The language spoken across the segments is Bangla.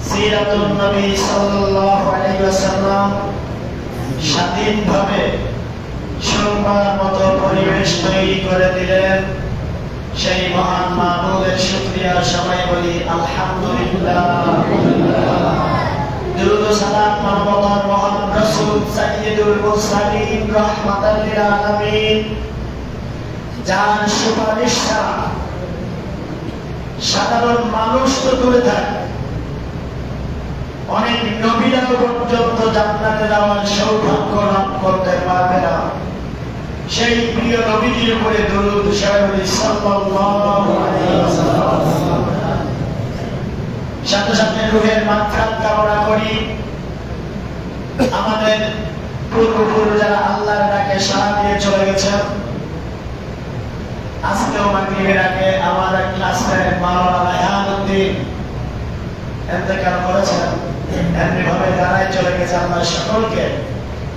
সিরাতুন নবী সাল্লাল্লাহু আলাইহি ওয়াসাল্লাম স্বাধীনভাবে শুনবার মতো পরিবেশ তৈরি করে দিলেন। সেই মহান মাবুদের শুকরিয়া সবাই বলি আলহামদুলিল্লাহ। দুরূদ ও সালাম মানবতার মহান রাসূল সাইয়্যিদুল মুরসালিন রাহমাতাল লিল আলামিন, যার সুপারিশ ছাড়া সাধারণ মানুষ তো দূরে থাকে, অনেক নবীরাও পর্যন্ত জান্নাতে যাওয়ার সৌভাগ্য লাভ করতে পারবে না। সেই প্রিয় নবীজির উপরে দরুদ সাল্লাল্লাহু আলাইহি ওয়াসাল্লাম। সাথে সাথে রূহের মাগফিরাত কামনা করি। আমাদের পূর্বপুরুষ যারা আল্লাহর ডাকে সাড়া দিয়ে চলে গেছেন, আজকেও মাগরিবের আগে আমার এক ক্লাসমেট মাওলানা রায়হানুদ্দিন ইন্তেকাল করেছেন। এমনিভাবে যারাই চলে গেছে আল্লাহ সকলকে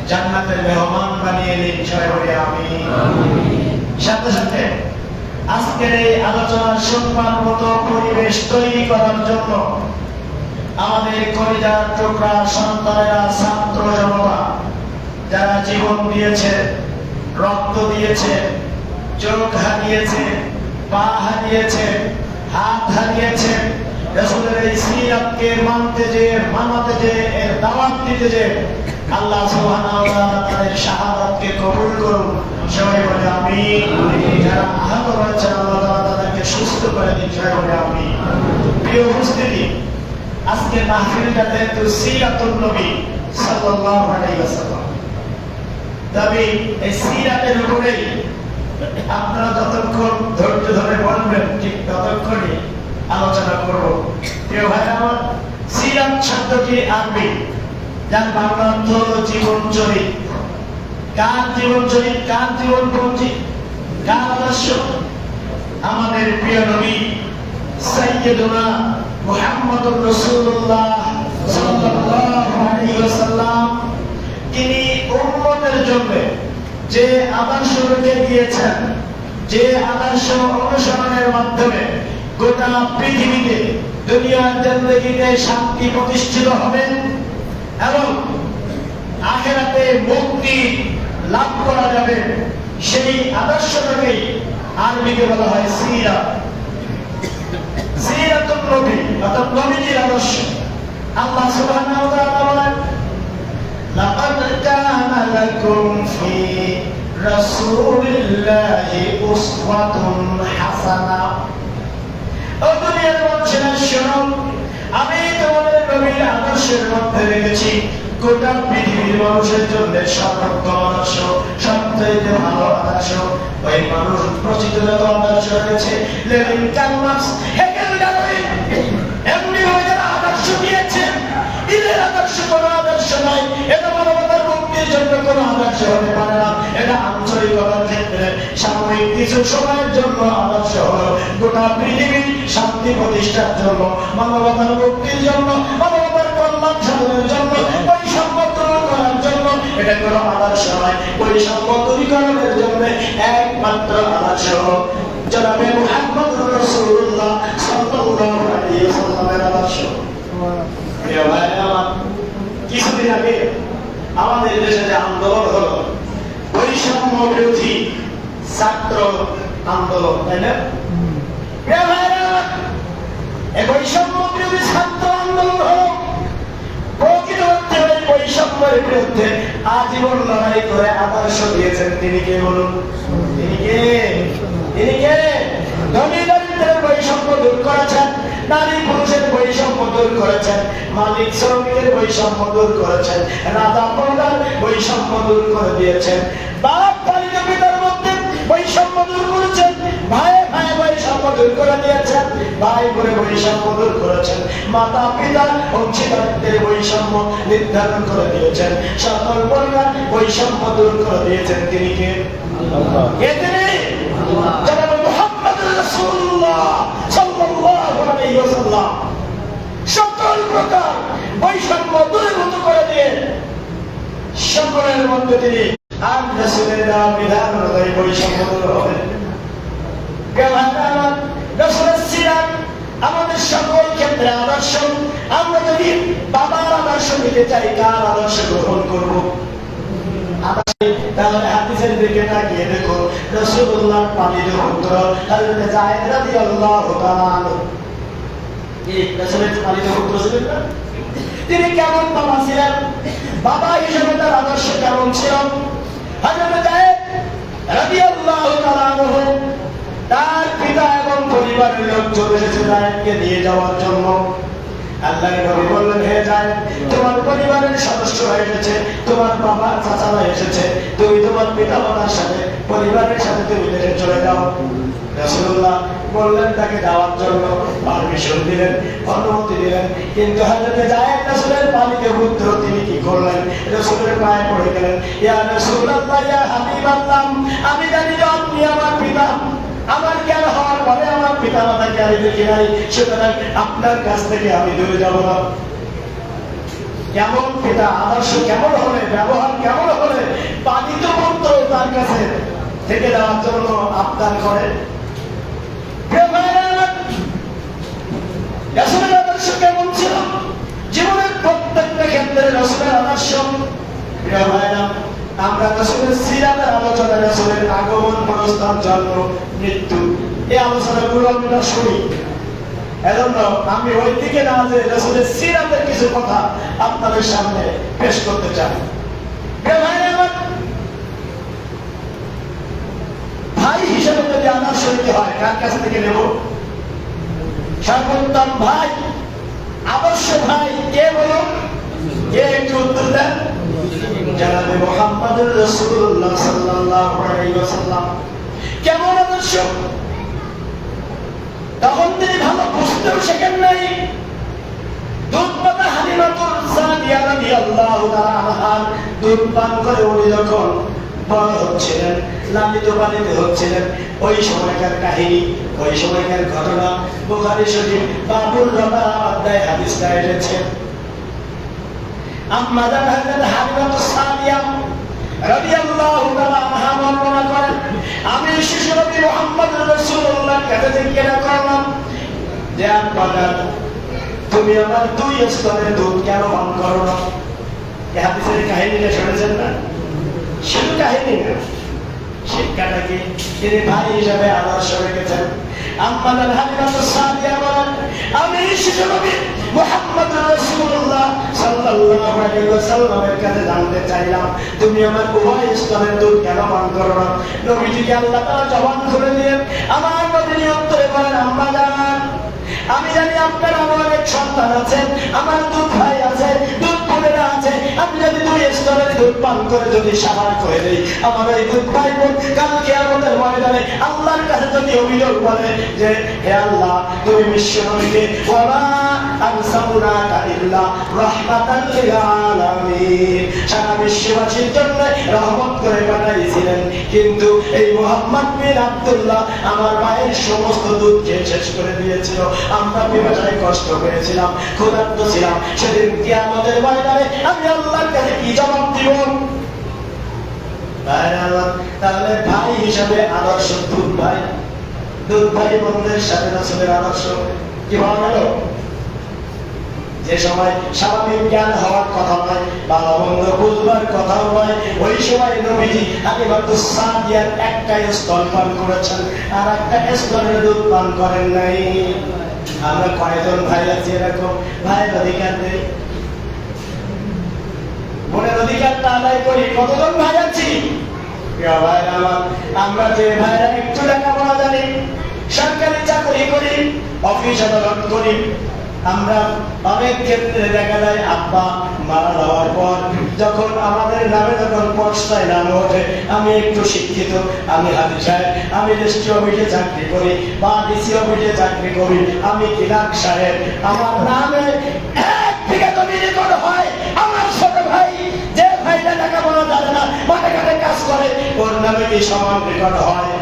জান্নাতের মেহমান বানিয়ে দিন, সবাই বলি আমিন। সাথে সাথে আজকের এই আলোচনার শুনবার মতো পরিবেশ তৈরি করার জন্য আমাদের কলিজার টুকরা সন্তানেরা, ছাত্র জনতা যারা জীবন দিয়েছে, রক্ত দিয়েছে, চোখ হারিয়েছে, পা হারিয়েছে, হাত হারিয়েছে, রাসূলের এই সিরাতকে মানতে যে মানাতে যে এর দাওয়াত দিতে যে, আল্লাহ সুবহানাহু ওয়া তাআলা তাদের শাহাদাতকে কবুল করুন, সবাই বলে আমিন। যারা আহত হয়েছে আল্লাহ তাআলা তাদেরকে সুস্থ করে দিন, সবাই বলে আমিন। প্রিয় উপস্থিতি, আজকে মাহফিলটা যেহেতু সিরাতুন নবী সাল্লাল্লাহু আলাইহি ওয়াসাল্লাম, তবে এই সিরাতের উপরেই আপনারা যতক্ষণ ধৈর্য ধরে বলবেন ঠিক ততক্ষণই আলোচনা করব। প্রিয় ভাইরা আমার, সিরাত শব্দটি আরবি, যার বাংলা অর্থ হলো জীবন চরিত। কার জীবন চরিত, কার জীবনপঞ্জি, কার আদর্শ? আমাদের প্রিয় নবী সাইয়্যিদুনা মুহাম্মদুর রাসূলুল্লাহ সাল্লাল্লাহু আলাইহি ওয়াসাল্লাম, তিনি উম্মতের জন্য যে আদর্শ রেখে দিয়েছেন, যে আদর্শ অনুসরণের মাধ্যমে গোটা পৃথিবীতে দুনিয়ার জিন্দেগিতে শান্তি প্রতিষ্ঠিত হবে এবং আখিরাতে মুক্তি লাভ করা যাবে, সেই আদর্শটাকেই আরবিতে বলা হয় সিরাত। সিরাতুন নবী অর্থাৎ নবীজির আদর্শ। আল্লাহ সুবহানাহু ওয়া তাআলা বলেন, লাকাদ কানা লাকুম ফি রাসূলিল্লাহি উসওয়াতুন হাসানাহ। ও দুনিয়ার মানুষেরা শোনো, আমি তোমাদের নবীর আদর্শের মধ্যে রেখেছি গোটা পৃথিবীর মানুষের জন্য সর্বোত্তম আদর্শ, সবচেয়ে ভালো আদর্শ। ওই মানুষ প্রচিত আদর্শ রয়েছে Lenin, Karl Marx, Hegel, Darwin, এমনি ভাবে যারা আদর্শ দিয়েছেন, এদের আদর্শ কোনো আদর্শ নয়। এটা মানবতার মুক্তির জন্য কোনো আদর্শ হতে পারে না। এটা আঞ্চলিকতার ক্ষেত্রে সাময়িক কিছু সময়ের জন্য আদর্শ হলো, গোটা পৃথিবীর শান্তি প্রতিষ্ঠার জন্য, মানবতার মুক্তির জন্য, মানবতার কল্যাণ সাধনের জন্য, বৈষম্য দূর করার জন্য এটা কোনো আদর্শ নয়। বৈষম্য দূরীকরণের জন্য একমাত্র আদর্শ হলো জনাবে মুহাম্মদুর রাসূলুল্লাহ সাল্লাল্লাহু আলাইহি ওয়াসাল্লামের আদর্শ। প্রিয় ভাইরা আমার, কিছুদিন আগে আমাদের দেশে যে আন্দোলন হলো, বৈষম্য বিরোধী ছাত্র আন্দোলন, তাই না? প্রিয় ভাইরা, এই বৈষম্য বিরোধী ছাত্র আন্দোলন হলো প্রকৃত অর্থে ওই বৈষম্যের বিরুদ্ধে আজীবন লড়াই করে আদর্শ দিয়েছেন। তিনি কে বলুন? তিনি কে? তিনি কে? ধনী দরিদ্রের বৈষম্য দূর করেছেন, নারী পুরুষের বৈষম্য দূর করেছেন, মালিক শ্রমিকের বৈষম্য দূর করেছেন, রাজা প্রজার বৈষম্য দূর করে দিয়েছেন, বাপ পালিত পিতার মধ্যে বৈষম্য দূর করেছেন, ভাই ভাই বৈষম্য দূর করে দিয়েছেন, ভাই বোনে বৈষম্য দূর করেছেন, মাতা পিতার অংশীদারিত্বের বৈষম্য নির্ধারণ করে দিয়েছেন, সকল পরিবার বৈষম্য দূর করে দিয়েছেন। তিনি কে? কে তিনি? জনাব মুহাম্মদুর রাসূলুল্লাহ সাল্লাল্লাহু আলাইহি ওয়াসাল্লাম সকল প্রকার বৈষম্য দূরীভূত করে দিয়ে সকলের মধ্যে তিনি আর রাসূলের বিধান অনুযায়ী বৈষম্য দূর হবে। রাসূলের সিরাত আমাদের সকল ক্ষেত্রে আদর্শ। আমরা যদি বাবার আদর্শ নিতে চাই, কার আদর্শ গ্রহণ করব? তাহলে হাদিসের দিকে তাকিয়ে দেখো, রাসূলুল্লাহর পালিত পুত্র হযরত যায়েদ রাদিয়াল্লাহু তাআলা আনহু, এই রাসূলের পালিত পুত্র ছিলেন না? তিনি কেমন বাবা ছিলেন? বাবা হিসেবে তার আদর্শ কেমন ছিল? হযরত যায়েদ রাদিয়াল্লাহু তাআলা আনহু তার পিতা এবং পরিবারের লোকজন এসেছে যায়েদকে নিয়ে যাওয়ার জন্য। আল্লাহর নবী বললেন, হে যায়েদ, তোমার পরিবারের সদস্যরা এসেছে, তোমার বাবা চাচারা এসেছে, তুমি তোমার পিতা মাতার সাথে পরিবারের সাথে তুমি দেশে চলে যাও। রাসূলুল্লাহ বললেন তাকে যাওয়ার জন্য, পারমিশন দিলেন, অনুমতি দিলেন। কিন্তু হযরত যায়েদ রাসূলের পালিত পুত্র, তিনি কি করলেন? রাসূলের পায়ে পড়ে গেলেন, ইয়া রাসূলুল্লাহ, ইয়া হাবিবাল্লাহ, আমি জানি যে আপনি আমার পিতা, আমার জ্ঞান হওয়ার পরে আমার পিতা মাতাকে আমি দেখি নাই, সুতরাং আপনার কাছ থেকে আমি দূরে যাব না। কেমন পিতা, আদর্শ কেমন হলে, ব্যবহার কেমন হলে পালিত পুত্র তার কাছে থেকে যাওয়ার জন্য আবদার করে? রাসূলের আদর্শ কেমন ছিল? জীবনের প্রত্যেকটা ক্ষেত্রে রাসূলের আদর্শ। প্রিয় ভাইরা, আমরা রাসূলের সিরাতের আলোচনা, রাসূলের আগমন, প্রস্থান, জন্ম, মৃত্যু, এই আলোচনাগুলো আমরা শুনি। এজন্য আমি ওই দিকে না যে রাসূলের সিরাতের কিছু কথা আপনাদের সামনে পেশ করতে চাই। ভাই হিসেবে যদি আদর্শ নিতে হয়, কার কাছ থেকে নেব? সর্বোত্তম ভাই, আদর্শ ভাই কে বলো? কে একটু উত্তর দেন? জনাবে মুহাম্মদুর রাসূলুল্লাহ সাল্লাল্লাহু আলাইহি ওয়াসাল্লাম। কেমন আদর্শ? তখন তিনি ভালো বুঝতেও শেখেন নাই। দুধ পাতা হালিমাতুর সাদিয়া রাদিয়াল্লাহু তাআলা আনহা দুধ পান করে উনি যখন বড় হচ্ছিলেন, লালিত পালিত হচ্ছিলেন, ওই সময়কার কাহিনী, ওই সময়কার ঘটনা বুখারী শরীফ বাবুল রাবা অধ্যায় হাদিসটা এসেছে। আম্মা জান হযরত হালিমাতুস সাদিয়া রাদিয়াল্লাহু তাআলা আনহা বর্ণনা করেন, আমি শিশু নবী মুহাম্মদ রাসূলুল্লাহর কাছে জিজ্ঞাসা করলাম যে আম্মা জান, তুমি আমার দুই স্তনের দুধ কেন পান করো না? এই হাদিসের কাহিনীটা শুনেছেন না? শুধু কাহিনী না, শিক্ষাটা কি? তিনি ভাই হিসাবে আদর্শ রেখেছেন। আম্মা জান হালিমাতুস সাদিয়া বলেন, আমি শিশু নবী মুহাম্মদ রাসূলুল্লাহ সাল্লাল্লাহু আলাইহি ওয়াসাল্লামের কাছে জানতে চাইলাম, তুমি আমার উভয় স্তনের দুধ কেন পান করো না? নবীজিকে আল্লাহ তাআলা জবান খুলে দিলেন। আমার নবী উত্তরে বলেন, আম্মা জান, আমি জানি আপনার আমার অনেক সন্তান আছে, আমার দুধ ভাই আছে, দুধ বোনেরা আছে। আমি যদি দুই স্তরের দুধ পান করে যদি সাবান করে দেই, আমার এই দুধ ভাই বোন কাল কিয়ামতের ময়দানে আল্লাহর কাছে যদি অভিযোগ বলে যে, হে আল্লাহ, তুমি বিশ্ব নবীকে ওয়া আরসালনাকা ইল্লা রাহমাতাল লিল আলামিন, সারা বিশ্ববাসীর জন্য রহমত করে পাঠিয়েছিলেন, কিন্তু এই মুহাম্মদ বিন আব্দুল্লাহ আমার মায়ের সমস্ত দুধকে শেষ করে দিয়েছিল। আমরা বিবাহে কষ্ট পেয়েছিলাম, ক্ষুধার্ত ছিলাম। সেদিন কিয়ামতের ময়দানে আমি আল্লাহর কাছে কি জবাব দিব? তাহলে ভাই হিসাবে আদর্শ দুধ ভাই, দুধ ভাই বোনদের সাথে রাসূলের আদর্শ কি ভালো গেল? যে সময় স্বাভাবিক জ্ঞান হওয়ার কথা নয়, ভালো মন্দ বুঝবার কথাও নয়, ওই সময় নবীজি হালিমাতুস সাদিয়ার একটা স্তন পান করেছেন, আর একটা স্তনের দুধ পান করেন নাই। আমরা কয়জন ভাই আছি এরকম? ভাইয়ের অধিকার নেই, বোনের অধিকারটা আদায় করি। কতজন ভাই আছি? আমরা যে ভাইরা একটু লেখাপড়া জানি, সরকারি চাকরি করি, অফিস আদালত করি, আমরা অনেক ক্ষেত্রে দেখা যায় আব্বা মারা যাওয়ার পর যখন আমাদের নামে যখন পর্সায় নাম ওঠে, আমি একটু শিক্ষিত, আমি হাজি সাহেব, আমি রেজিস্ট্রি অফিসে চাকরি করি বা ডিসি অফিসে চাকরি করি, আমি কিরাক সাহেব, আমার নামে 1 বিঘা জমি রেকর্ড হয়। আমার ছোট ভাই যে ভাইটা লেখাপড়া জানে না, মাঠে ঘাটে কাজ করে, ওর নামে কি সমান রেকর্ড হয়?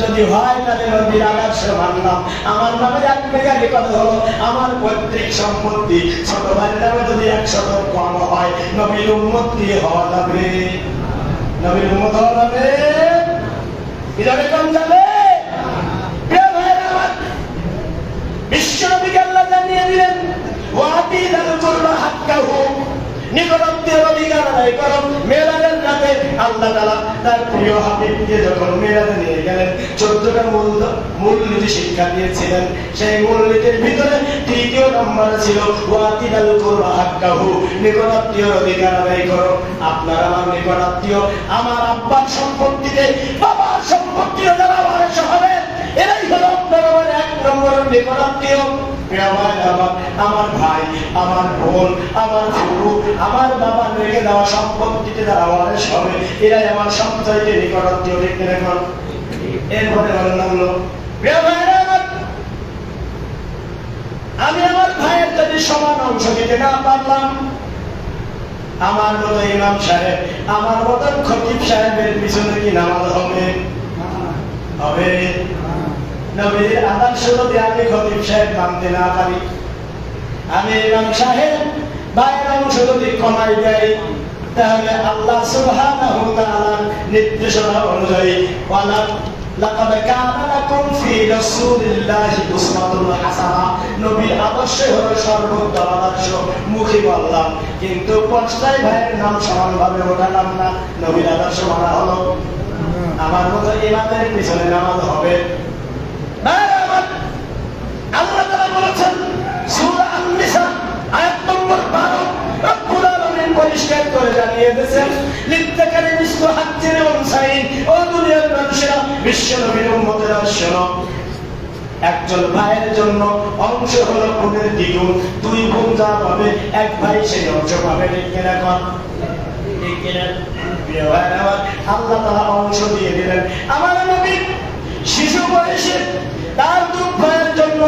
যদি হয় তাহলে নবীর আদর্শ মানলাম। আমার নামে 1 বিঘা রেকর্ড হলো, আমার পৈতৃক সম্পত্তি ছোট ভাইয়ের নামে যদি 100 কম হয়, নবীর উম্মত দিয়ে হওয়া যাবে? নবীর উম্মত হওয়া যাবে? এটা কম যাবে? দিলেন ওয়াতিদাল কুরবা হাক্কাহু, নিকটাত্মীয়ের অধিকার আদায় করো। মেরাজের রাতে আল্লাহ তাআলা তার প্রিয় হাবিবকে যখন মেরাজে নিয়ে গেলেন 14টা মূলনীতি শিক্ষা দিয়েছিলেন। সেই মূলনীতির ভিতরে তৃতীয় নম্বর ছিল ওয়াতিদাল কুরবা হাক্কাহু, নিকটাত্মীয়ের অধিকার আদায় করো। আপনার আমার নিকটাত্মীয়, আমার আব্বার সম্পত্তিতে, বাবার সম্পত্তিতে যারা ওয়ারিশ হবে, এরাই হলো আপনার আমার 1 নম্বর নিকটাত্মীয়। আমার ভাই, আমার বোন, আমার ফুফু, আমার বাবা রেখে দেওয়া সম্পত্তিতে যারা ওয়ারিশ হবে, এরাই আমার সবচাইতে নিকটাত্মীয়। দেখতে দেখুন এরপরে নামলো আমি আমার ভাইয়ের যদি সমান অংশ দিতে না পারলাম, আমার মতো ইমাম সাহেব, আমার মতন খতিব সাহেবের পিছনে কি নামাজ হবে? হবে। নবীর আদর্শ যদি আমি খতিব সাহেব মানতে না পারি, আমি ইমাম সাহেব ভাইয়ের অংশ যদি কমাই দেয়, তাহলে আল্লাহ সুবহানাহু ওয়া তাআলার নির্দেশনা অনুযায়ী লাকাদ কানা লাকুম ফি রাসূলিল্লাহি উসওয়াতুন হাসানাহ, নবীর আদর্শ হলো সর্বোত্তম আদর্শ। মুখে বললাম কিন্তু পঞ্চাশ ভাইয়ের নাম সমানভাবে ওঠালাম না, নবীর আদর্শ মানা হলো। আমার মতো ইমামের পিছনে নামাজ হবে। আল্লাহ তাআলা বলেছেন সূরা আন-নিসা আয়াত নম্বর 12, রব্বুল আলামিন পরিষ্কার করে জানিয়ে দিয়েছেন লিত্তাকারি মিসলু হাজ্জিল উনসাইন। ও দুনিয়ার মানুষেরা, বিশ্ব নবীর উম্মতেরা শোনো, একজন ভাইয়ের জন্য অংশ হলো বোনের দ্বিগুণ। 2 বোন যা পাবে, 1 ভাই সেই অংশ পাবে। ঠিক কিনা কন? ঠিক কিনা? আল্লাহ তাআলা অংশ দিয়ে দিলেন। আমার নবী শিশু বয়সে তার 2 ভাইয়ের জন্য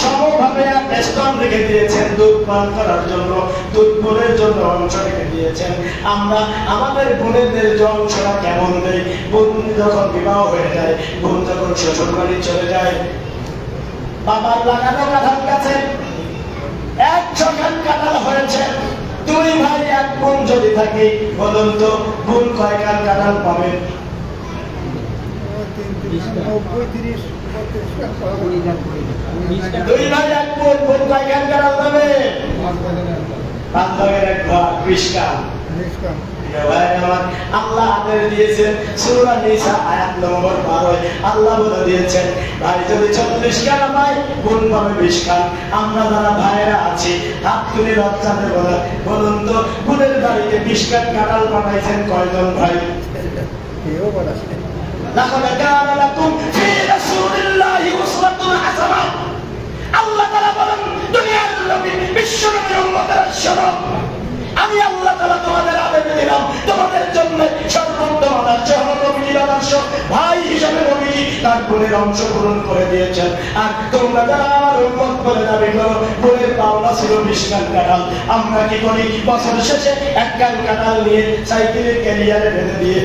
সমভাবে একটা স্তন রেখে দিয়েছেন, দুধ পান করার জন্য 2 বোনের জন্য অংশ রেখে দিয়েছেন। আমরা আমাদের বোনেদের অংশটা কেমন দেই? বোন যখন বিবাহ হয়ে যায়, বোন যখন শ্বশুর বাড়ি চলে যায়, বাবার লাগানো কাঁঠাল গাছে 100 খান কাঁঠাল হয়েছে। 2 ভাই 1 বোন যদি থাকে, বলুন তো বোন কয় খান কাঁঠাল পাবে? 2 ভাই 1 বোন, বোন কয় খান কাঁঠাল পাবে? 5 ভাগের 1 ভাগ, 20 খান। আল্লাহ আদেশ দিয়েছেন সূরা নিসা আয়াত নম্বর 12, আল্লাহ বলে দিয়েছেন ভাই যদি 40 খান পায়, বোন পাবে 20 খান। আমরা যারা ভাইরা আছি হাত তুলে বাচ্চাদের বলুন তো বোনের বাড়িতে 20 খান কাঁঠাল পাঠাইছেন কয়জন ভাই? কেউ পাঠাচ্ছে। লাকাদ কানা লাকুম ফি রাসূলিল্লাহি উসওয়াতুন হাসানাহ। আল্লাহ তাআলা বলেন দুনিয়ার নবী, বিশ্ব নবীর উম্মতেরা শোনো, আমি আল্লাহ তাআলা তোমাদের আদেশ দিলাম, তোমাদের জন্য সর্বোত্তম আদর্শ হলো নবীর আদর্শ। ভাই হিসাবে নবী তার বোনের অংশ পূরণ করে দিয়েছেন। আর তোমরা যারা আমার উম্মত বলে দাবি করো, বোনের পাওনা ছিল 20 খান কাঁঠাল। আমরা কি করি? বছর শেষে 1 খান কাঁঠাল নিয়ে সাইকেলের ক্যারিয়ারে বেঁধে দিয়ে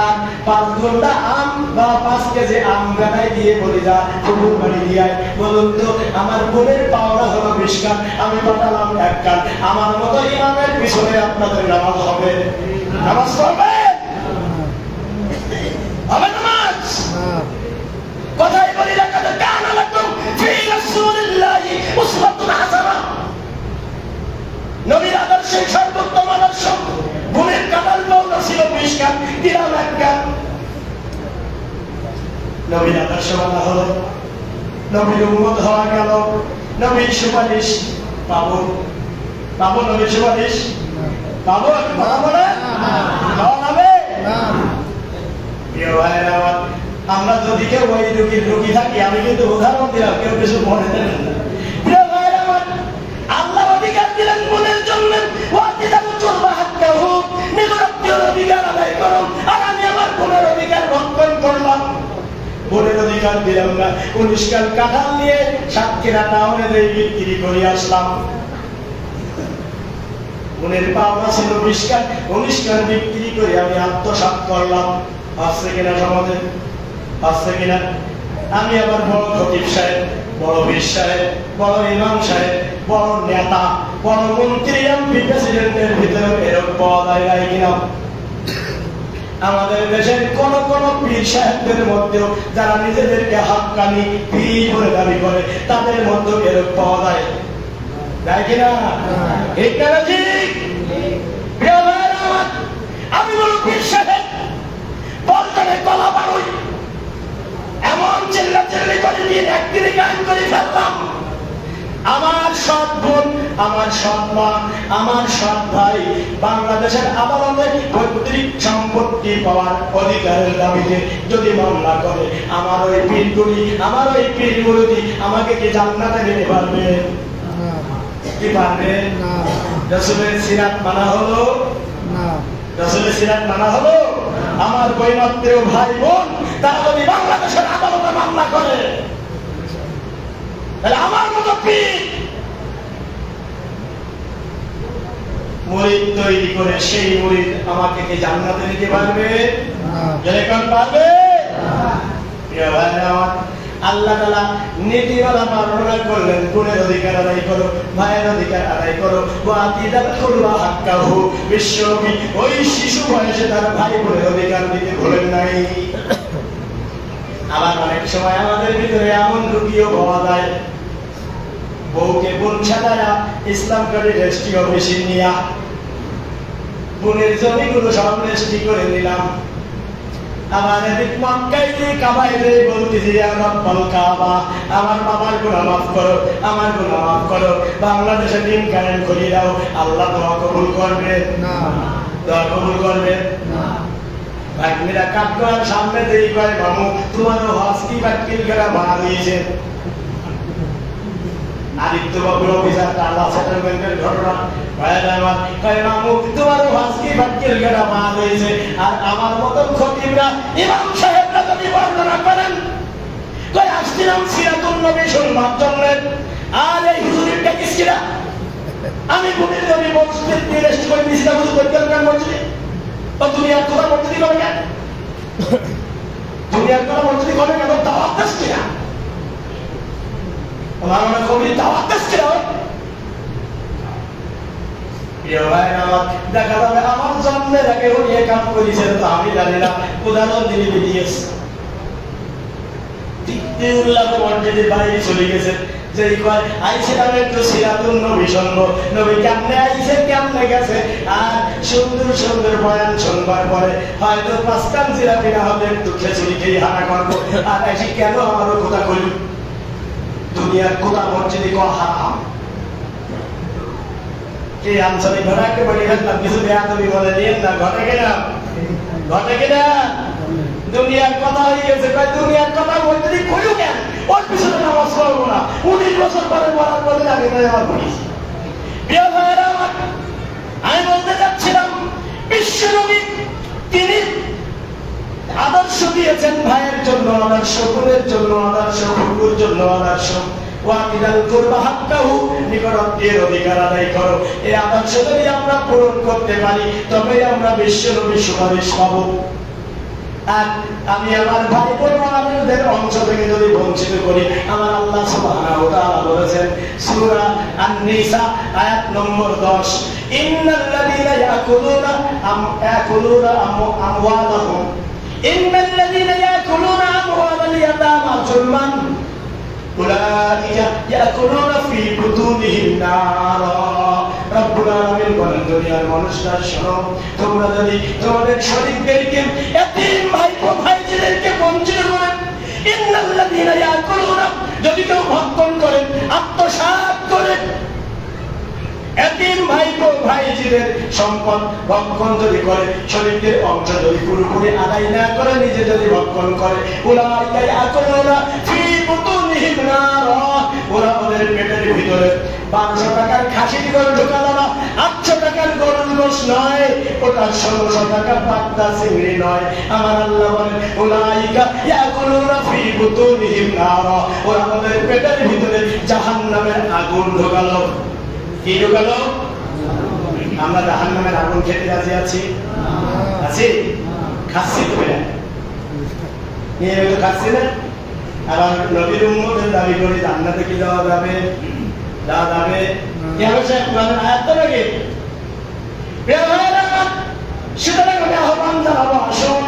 আর 5 ঘন্টা আম বা 5 কেজি আম গাড়াই দিয়ে বলি যা ফুফুর বাড়ি দিয়ে। বলুন তো আমার বোনের পাওনা হলো 20 খান, আমি পাঠালাম 1 খান। আমার মতো ইমামের পিছনে আপনাদের নামাজ হবে? নামাজ পড়বে? হবে নামাজ? কথাই বলি লাকাদ কানা লাকুম ফি রাসূলিল্লাহি উসওয়াতুন হাসানাহ। নবীর আদর্শে সর্বোত্তম আদর্শ। বোনের কাঁঠাল পাওনা ছিল 20 খান, দিলাম 1 খান। নবীর আদর্শ মানা হলো, নবীর উম্মত হওয়া গেল। নবীর সুপারিশ পাবো? পাবো নবীর সুপারিশ? পাবো? পাবো না? হবে? আমরা যদি কেউ ওই রুগী থাকি, আমি কিন্তু উদাহরণ দিলাম, কেউ কিছু মনে নেবেন না। আল্লাহ অধিকার দিলেন বোনের জন্য, অধিকার আদায় করো। আর আমি আমার বোনের অধিকার ভক্ষণ করলাম, বোনের অধিকার দিলাম না। 19 খান কাঁঠাল নিয়ে সাতক্ষীরা টাউনে বিক্রি করে আসলাম। বোনের পাওনা ছিল 20 খান, 19 খান বিক্রি করে আমি আত্মসাৎ করলাম। আসছে কিনা সমাজে? আসছে কিনা? আমি আবার বড় খতিব সাহেব, বড় পীর সাহেব, বড় ইমাম সাহেব, বড় নেতা, বড় মন্ত্রী, এমপি, প্রেসিডেন্টের ভিতরে এরকম পাওয়া যায় নাই কিনা? আমাদের দেশের কোন কোন পীর সাহেবদের মধ্যেও যারা নিজেদেরকে হাক্কানি পীর বলে দাবি করে, তাদের মধ্যে এরকম পাওয়া যায়। যায় কিনা? ঠিক না ঠিক? প্রিয় ভাইরা আমার, আমি মুরব্বীর সাহেব পল্টনে কলা বাড়ুই এমন চিল্লাচিল্লি করে দিয়ে একদিনে গান করে ফেললাম। আমার সৎ বোন, আমার সৎ মা, আমার সৎ ভাই বাংলাদেশের আদালতে পৈতৃক সম্পত্তি পাওয়ার অধিকারের দাবিতে যদি মামলা করে, আমার ওই পীর মুরিদি আমাকে কি জান্নাতে নিতে পারবে? কি পারবে? রাসূলের সিরাত মানা হলো না, রাসূলের সিরাত মানা হলো। আমার বৈমাত্রেয় ভাই বোন তারা যদি বাংলাদেশের আদালতে মামলা করে, তাহলে আমার মতো পীর মুরিদ তৈরি করে সেই মুরিদ আমাকে কি জান্নাতে নিতে পারবে? যেরকম পারবে? আল্লাহ তাআলা নীতিমালা বর্ণনা করলেন, গুণের অধিকার আদায় করো, ভাইয়ের অধিকার আদায় করো, ওয়াতিদাল কুরবা হাক্কাহু। বিশ্বনবী ওই শিশু বয়সে তার ভাই বোনের অধিকার দিতে ভুলেন নাই। আবার অনেক সময় আমাদের ভিতরে এমন রুগীও পাওয়া যায়, বউকে বোন সাজায়া ইসলাম করে রেজিস্ট্রি অফিসে নিয়া বোনের জমিগুলো সব রেজিস্ট্রি করে নিলাম। আমার এদিক মক্কায় যে কাবায় রে বলতেছি, রব্বাল কাবা, আমার বাবার গুনাহ মাফ করো, আমার গুনাহ মাফ করো, বাংলাদেশে দিন কায়েম করে দাও। আল্লাহ দোয়া কবুল করবে না? দোয়া কবুল করবে না? ভাগ্নিরা কাট করার সামনে দেরি করে, মামু তোমারও হজ কি বাকিল করা ভাড়া দিয়েছে। আদিত্য বাবুর অফিসার টালা সেটেলমেন্টের ঘটনা, মামু তোমারও হজ কি বাকিল করা ভাড়া দিয়েছে। আর আমার মতন খতিবরা, ইমাম সাহেবরা যদি বর্ণনা করেন, কই আসছিলাম সিরাতুন নবী শুনবার জন্য, আর এই হুজুরিটা কিসকিরা আমি বুনের নবী মসজিদ দিয়ে রেস্ট করে দিয়েছিলাম, হুজুর বৈজ্ঞানিক মসজিদে। দুনিয়ার কথা মসজিদই করে কেন? দুনিয়ার কথা মসজিদই করে কেন? দাওয়াত দেশ কিনা? আমার মনে করি দাওয়াত দেশ কিনা? দেখা যাবে আমার জন্মের আগে উনি এ কাম করেছে, তো আমি জানি না। উদাহরণ দিলি বিডিএস মসজিদের বাইরে চলে গেছে, যে আইছিলাম একটু সিরাতুন নবী শুনবো, নবী কেমনে আইছে কেমনে গেছে, আর সুন্দর সুন্দর বয়ান শুনবার পরে হয়তো 5 কান জিলাপি না হলে একটু খিচুড়ি খেয়ে হানা করবো। আর এসে কেন আমারও কথা করি? দুনিয়ার কোথা মসজিদে ক হারাম। এই আঞ্চলিক ভাড়া একেবারে ফেললাম, কিছু দেয়া তুমি বলে নিয়েন না, ঘটে কিনা? ঘটে কিনা? দুনিয়ার কথা হয়ে গেছে, দুনিয়ার কথা মসজিদে কইও কেন? ওর পিছনে নামাজ পড়বো না, 19 বছর পরে মরার পরে আগে আমার পড়িস। প্রিয় ভাইয়েরা আমার, আমি বলতে চাচ্ছিলাম, বিশ্বনবী তিনি আদর্শ দিয়েছেন ভাইয়ের জন্য আদর্শ, বোনের জন্য আদর্শ, কুকুর জন্য আদর্শ। ওয়াতিদাল কুরবা হাক্কাহু, নিকটাত্মীয়ের অধিকার আদায় করো। এই আদর্শ যদি আমরা পূরণ করতে পারি, তবেই আমরা বিশ্বনবীর সুপারিশ পাবো। আর আমি আমার ভাই বোনদের অংশ থেকে যদি বঞ্চিত করি, আমার আল্লাহ সুবহানাহু ওয়া তাআলা বলেছেন সূরা আন-নিসা আয়াত নম্বর 10, ইন্নাল্লাযীনা ইয়াকুলুনা আমওয়ালাহুম ইন্নাল্লাযীনা ইয়াকুলুনা আমওয়ালাল ইয়াতামা যুলমান উলাইকা ইয়াকুলুনা ফি বুতুনিহিম নারা। রব্বুল আলামিন বলেন, দুনিয়ার মানুষরা শোনো, তোমরা যদি তোমাদের শরীরদেরকে, এতিম ভাই ভাইদেরকে বঞ্চিত করেন, ইন্নাল্লাযীনা ইয়াকুলুনা, যদি কেউ ভক্ষণ করেন, আত্মসাৎ করেন, এতিম ভাই ভাইদের সম্পদ ভক্ষণ যদি করে, শরীরের অংশ যদি পুরোপুরি আদায় না করে, নিজে যদি ভক্ষণ করে, উলাইকা ইয়াকুলুনা ফি বুতুনিহিম নারা, ওরা ওদের পেটের ভিতরে 500 টাকার খাসির গরু ঢোকালো না, 800 টাকার গরুর গোশ নয়, ওটা 1600 টাকা পাতলা চিংড়ি নয়। আমার আল্লাহ বলেন, উলাইকা ইয়াকুলুনা ফি বুতুনিহিম নারা, ওরা ওদের পেটের ভিতরে জাহান্নামের আগুন ঢোকালো। কি ঢোকালো? আমরা জাহান্নামের আগুন খেতে রাজি আছি? আছি? খাচ্ছি তো বেটা, নিয়মিত খাচ্ছি না? আবার নবীর উম্মতের দাবি করি জান্নাতে কি যাওয়া যাবে? যাওয়া যাবে? কি হবে সে কোরআনের আয়াত তো নাকি? সুতরাং আমি আহ্বান জানাবো, আসুন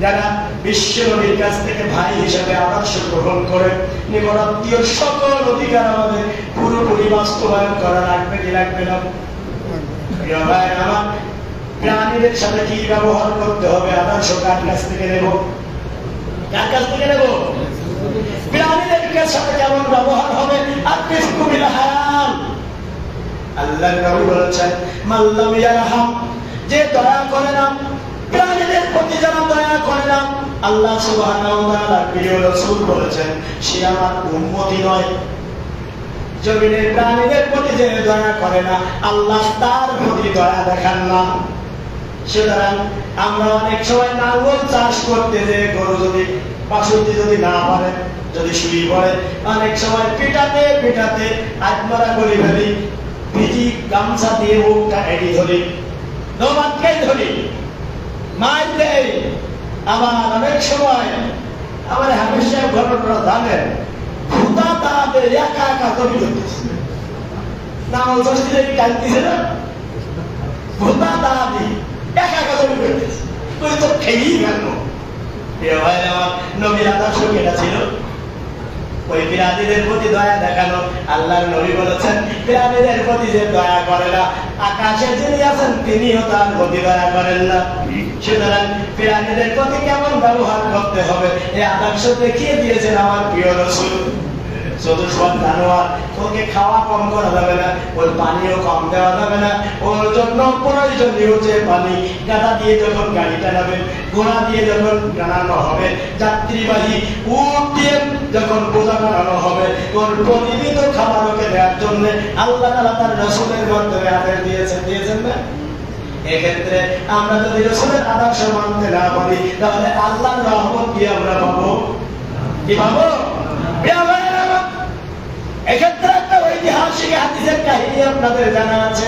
যারা বিশ্ব নবীর কাছ থেকে ভাই হিসেবে আদর্শ গ্রহণ করে নিকটাত্মীয় সকল অধিকার আমাদের পুরোপুরি বাস্তবায়ন করা লাগবে কি লাগবে না? প্রিয় ভাই আমার, প্রাণীদের সাথে কি ব্যবহার করতে হবে আদর্শ কার কাছ থেকে নেব? কার কাছ থেকে নেব? প্রাণীদের সাথে কেমন ব্যবহার হবে? আরফিকু বিল হায়াম। আল্লাহর নবী বলেছেন, মাল্লাম ইয়ারহাম, যে দয়া করে না প্রাণীদের প্রতি, যারা দয়া করে না, আল্লাহ সুবহানাহু ওয়া তাআলার প্রিয় রাসূল বলেছেন সে আমার উম্মতি নয়। জমিনের প্রাণীদের প্রতি যে দয়া করে না, আল্লাহ তার প্রতি দয়া দেখান না। সুতরাং আমরা অনেক সময় নাঙ্গল চাষ করতে যে গরু যদি পাশুটি যদি না পারে, যদি শুয়ে পড়ে, অনেক সময় পিটাতে পিটাতে আত্মারা করে ফেলি, ভিজি গামছা দিয়ে মুখটা এড়ি ধরি, দোমাতকেই ধরি, মার দেয়। আবার অনেক সময় আমার হাফিজ সাহেব ঘটনা জানেন, ভূতা তাদের একা একা কবি করতেছে, নাঙ্গল চাষ দিলে কাঁদতেছে না, ভূতা দাদি একা একা কবি করতেছে, তুই তো খেয়েই গেল। নবীর আদর্শ কেটা ছিল? ওই প্রাণীদের প্রতি দয়া দেখানো। আল্লাহর নবী বলেছেন প্রাণীদের প্রতি যে দয়া করে না, আকাশে যিনি আছেন তিনিও তার প্রতি দয়া করেন না। সুতরাং প্রাণীদের প্রতি কেমন ব্যবহার করতে হবে এই আদর্শ দেখিয়ে দিয়েছেন আমার প্রিয় রাসূল। চতুষ্পদ জানোয়ার, ওকে খাওয়া কম করা যাবে না, ওর পানিও কম দেওয়া যাবে না, ওর জন্য প্রয়োজনীয় যে পানি গাড়া দিয়ে যখন গাড়ি টানাবে, ঘোড়া দিয়ে যখন টানানো হবে, যাত্রীবাহী উট দিয়ে যখন বোঝা টানানো হবে, ওর প্রতিনিয়ত খাবার ওকে দেওয়ার জন্য আল্লাহ তাআলা তার রাসূলের মাধ্যমে আদেশ দিয়েছেন না? এক্ষেত্রে আমরা যদি রাসূলের আদর্শ মানতে না পারি, তাহলে আল্লাহর রহমত কি আমরা পাবো? কি পাবো? এক্ষেত্রে একটা ঐতিহাসিক হাদিসের কাহিনী আপনাদের জানা আছে।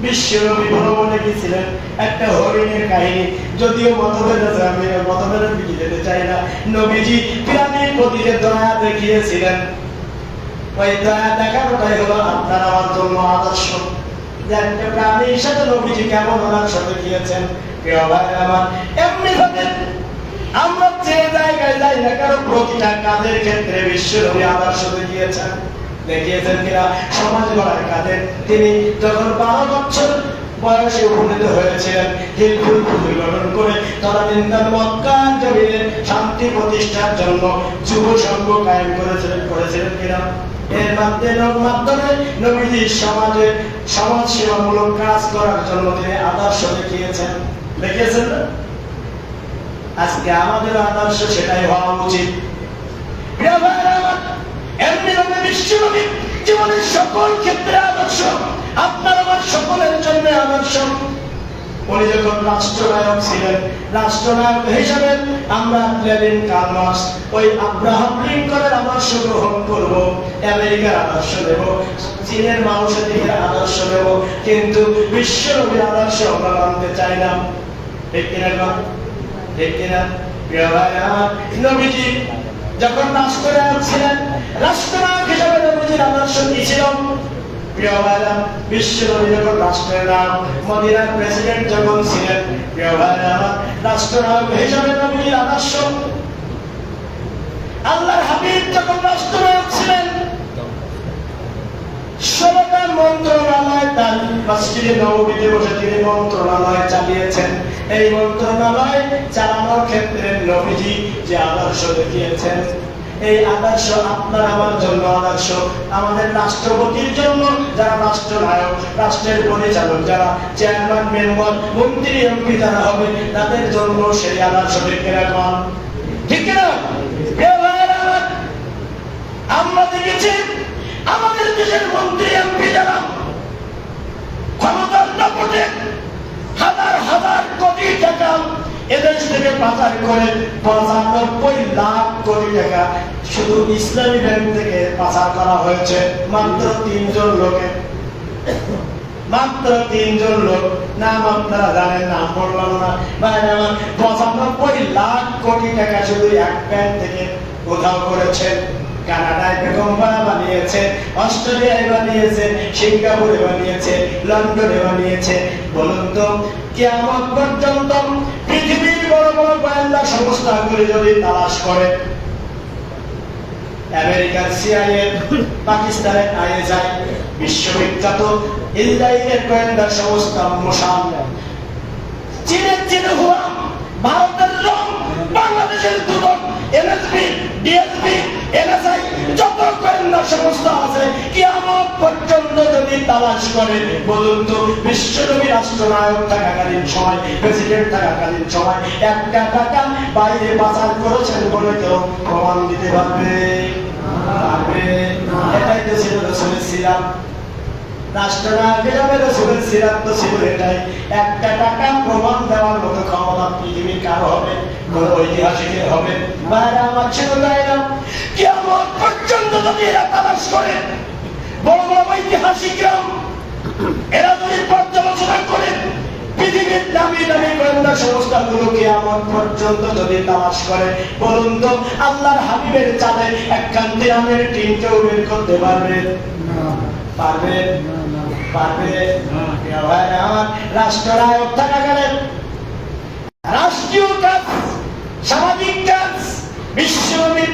বিশ্বনবী ভ্রমণে গিয়েছিলেন, একটা হরিণের কাহিনী, যদিও মতভেদ আছে, আমি মতভেদের দিকে যেতে চাই না। নবীজি প্রাণীর প্রতি যে দয়া দেখিয়েছিলেন, ওই দয়া দেখানোটাই হলো আপনার আমার জন্য আদর্শ। একটা প্রাণীর সাথে নবীজি কেমন আদর্শ দেখিয়েছেন। প্রিয় ভাই আমার, এমনি ভাবে আমরা যে জায়গায় যাই না কারো প্রতিটা কাজের ক্ষেত্রে বিশ্বনবী আদর্শ দেখিয়েছেন কিনা? সমাজ গড়ার কাজে তিনি যখন 12 বছর বয়সে উপনীত হয়েছিলেন, হিলফুল ফুল গঠন করে তদানীন্তন মক্কা জমিনে শান্তি প্রতিষ্ঠার জন্য যুব সংঘ কায়েম করেছিলেন কিনা? এর মাধ্যমে নবীজি সমাজ সেবামূলক কাজ করার জন্য তিনি আদর্শ দেখিয়েছেন না? আজকে আমাদের আদর্শ সেটাই হওয়া উচিত। এমনি ভাবে বিশ্বনবী জীবনের সকল ক্ষেত্রে আদর্শ, আপনার আমার সকলের জন্য আদর্শ। উনি যখন রাষ্ট্রনায়ক ছিলেন, রাষ্ট্রনায়ক হিসেবে আমরা লেনিন, কার্ল মার্কস, ওই আব্রাহাম লিঙ্কনের আদর্শ গ্রহণ করব, আমেরিকার আদর্শ নেব, চীনের মানুষের দিকে আদর্শ নেব, কিন্তু বিশ্বনবীর আদর্শ আমরা মানতে চাই না। ঠিক কিনা? ঠিক কিনা? প্রিয় ভাই আমার, নবীজি যখন রাষ্ট্রনায়ক ছিলেন, রাষ্ট্রনায়ক হিসেবে নবীজির আদর্শ কি ছিল? প্রিয় ভাইরা, বিশ্বনবী যখন রাষ্ট্রনায়ক, মদিনার প্রেসিডেন্ট যখন ছিলেন, প্রিয় ভাইরা আমার, রাষ্ট্রনায়ক হিসেবে নবীজির আদর্শ। আল্লাহর হাবিব যখন রাষ্ট্রনায়ক ছিলেন, 16টা মন্ত্রণালয় তার মসজিদে নববীতে বসে তিনি মন্ত্রণালয় চালিয়েছেন। এই মন্ত্রণালয় চালানোর ক্ষেত্রে নবীজি যে আদর্শ দেখিয়েছেন, এই আদর্শ আপনার আমার জন্য আদর্শ। আমাদের রাষ্ট্রপতির জন্য, যারা রাষ্ট্রনায়ক, রাষ্ট্রের পরিচালক, যারা চেয়ারম্যান, মেম্বার, মন্ত্রী, এমপি যারা হবে, তাদের জন্য সেই আদর্শ দেখে রাখুন। ঠিক কিনা? আমরা দেখেছি আমাদের দেশের মন্ত্রী, এমপি যারা ক্ষমতার দাপটে হাজার হাজার কোটি টাকা এদেশ থেকে পাচার করে 95 লাখ কোটি টাকা শুধু ইসলামী ব্যাংক থেকে পাচার করা হয়েছে। মাত্র 3 জন লোকের, মাত্র 3 জন লোক, নাম আপনারা জানেন, নাম বললাম না। 95 লাখ কোটি টাকা শুধু এক ব্যাংক থেকে উধাও করেছেন। কানাডায় বেগমপাড়া বানিয়েছে, অস্ট্রেলিয়ায় বানিয়েছে, সিঙ্গাপুরে বানিয়েছে, লন্ডনে বানিয়েছে। বলুন তো, কিয়ামত পর্যন্ত পৃথিবীর বড় বড় বড় গোয়েন্দা সংস্থাগুলি যদি তালাশ করে, আমেরিকার সিআইএ, পাকিস্তানের আইএসআই, বিশ্ববিখ্যাত ইসরায়েলের গোয়েন্দা সংস্থা মোসাদ, চীনের চিনহুয়া, ভারতের রং, বাংলাদেশের দুদক, এনএসবি, ডিএসবি, এনএসআই, যত গোয়েন্দা সংস্থা আছে কিয়ামত পর্যন্ত যদি তালাশ করে, বলুন তো বিশ্বনবী রাষ্ট্রনায়ক থাকাকালীন সময়, প্রেসিডেন্ট থাকাকালীন সময় একটা টাকা বাইরে পাচার করেছেন বলে কেউ প্রমাণ দিতে পারবে? এটাই তো ছিল রাসূলের সিরাত। রাষ্ট্রনায়ক হিসেবে রাসূলের সিরাত তো ছিল এটাই। একটা টাকা প্রমাণ দেওয়ার মতো ক্ষমতা পৃথিবীর কারো হবে? কোন ঐতিহাসিকের হবে? বাইরে আমার ছিল তাই না? কিয়ামত পর্যন্ত যদি এরা তালাশ করে, বড় বড় ঐতিহাসিকরা এরা যদি পর্যালোচনা করে, পৃথিবীর দামি দামি গোয়েন্দা সংস্থাগুলো কিয়ামত পর্যন্ত যদি তালাশ করে, বলুন তো আল্লাহর হাবিবের চাঁদে একখান তিরানের টিন কেউ বের করতে পারবে? পারবে? পারবে? আমার রাষ্ট্রনায়ক থাকাকালীন রাষ্ট্রীয় কাজ, সামাজিক কাজ বিশ্বনবী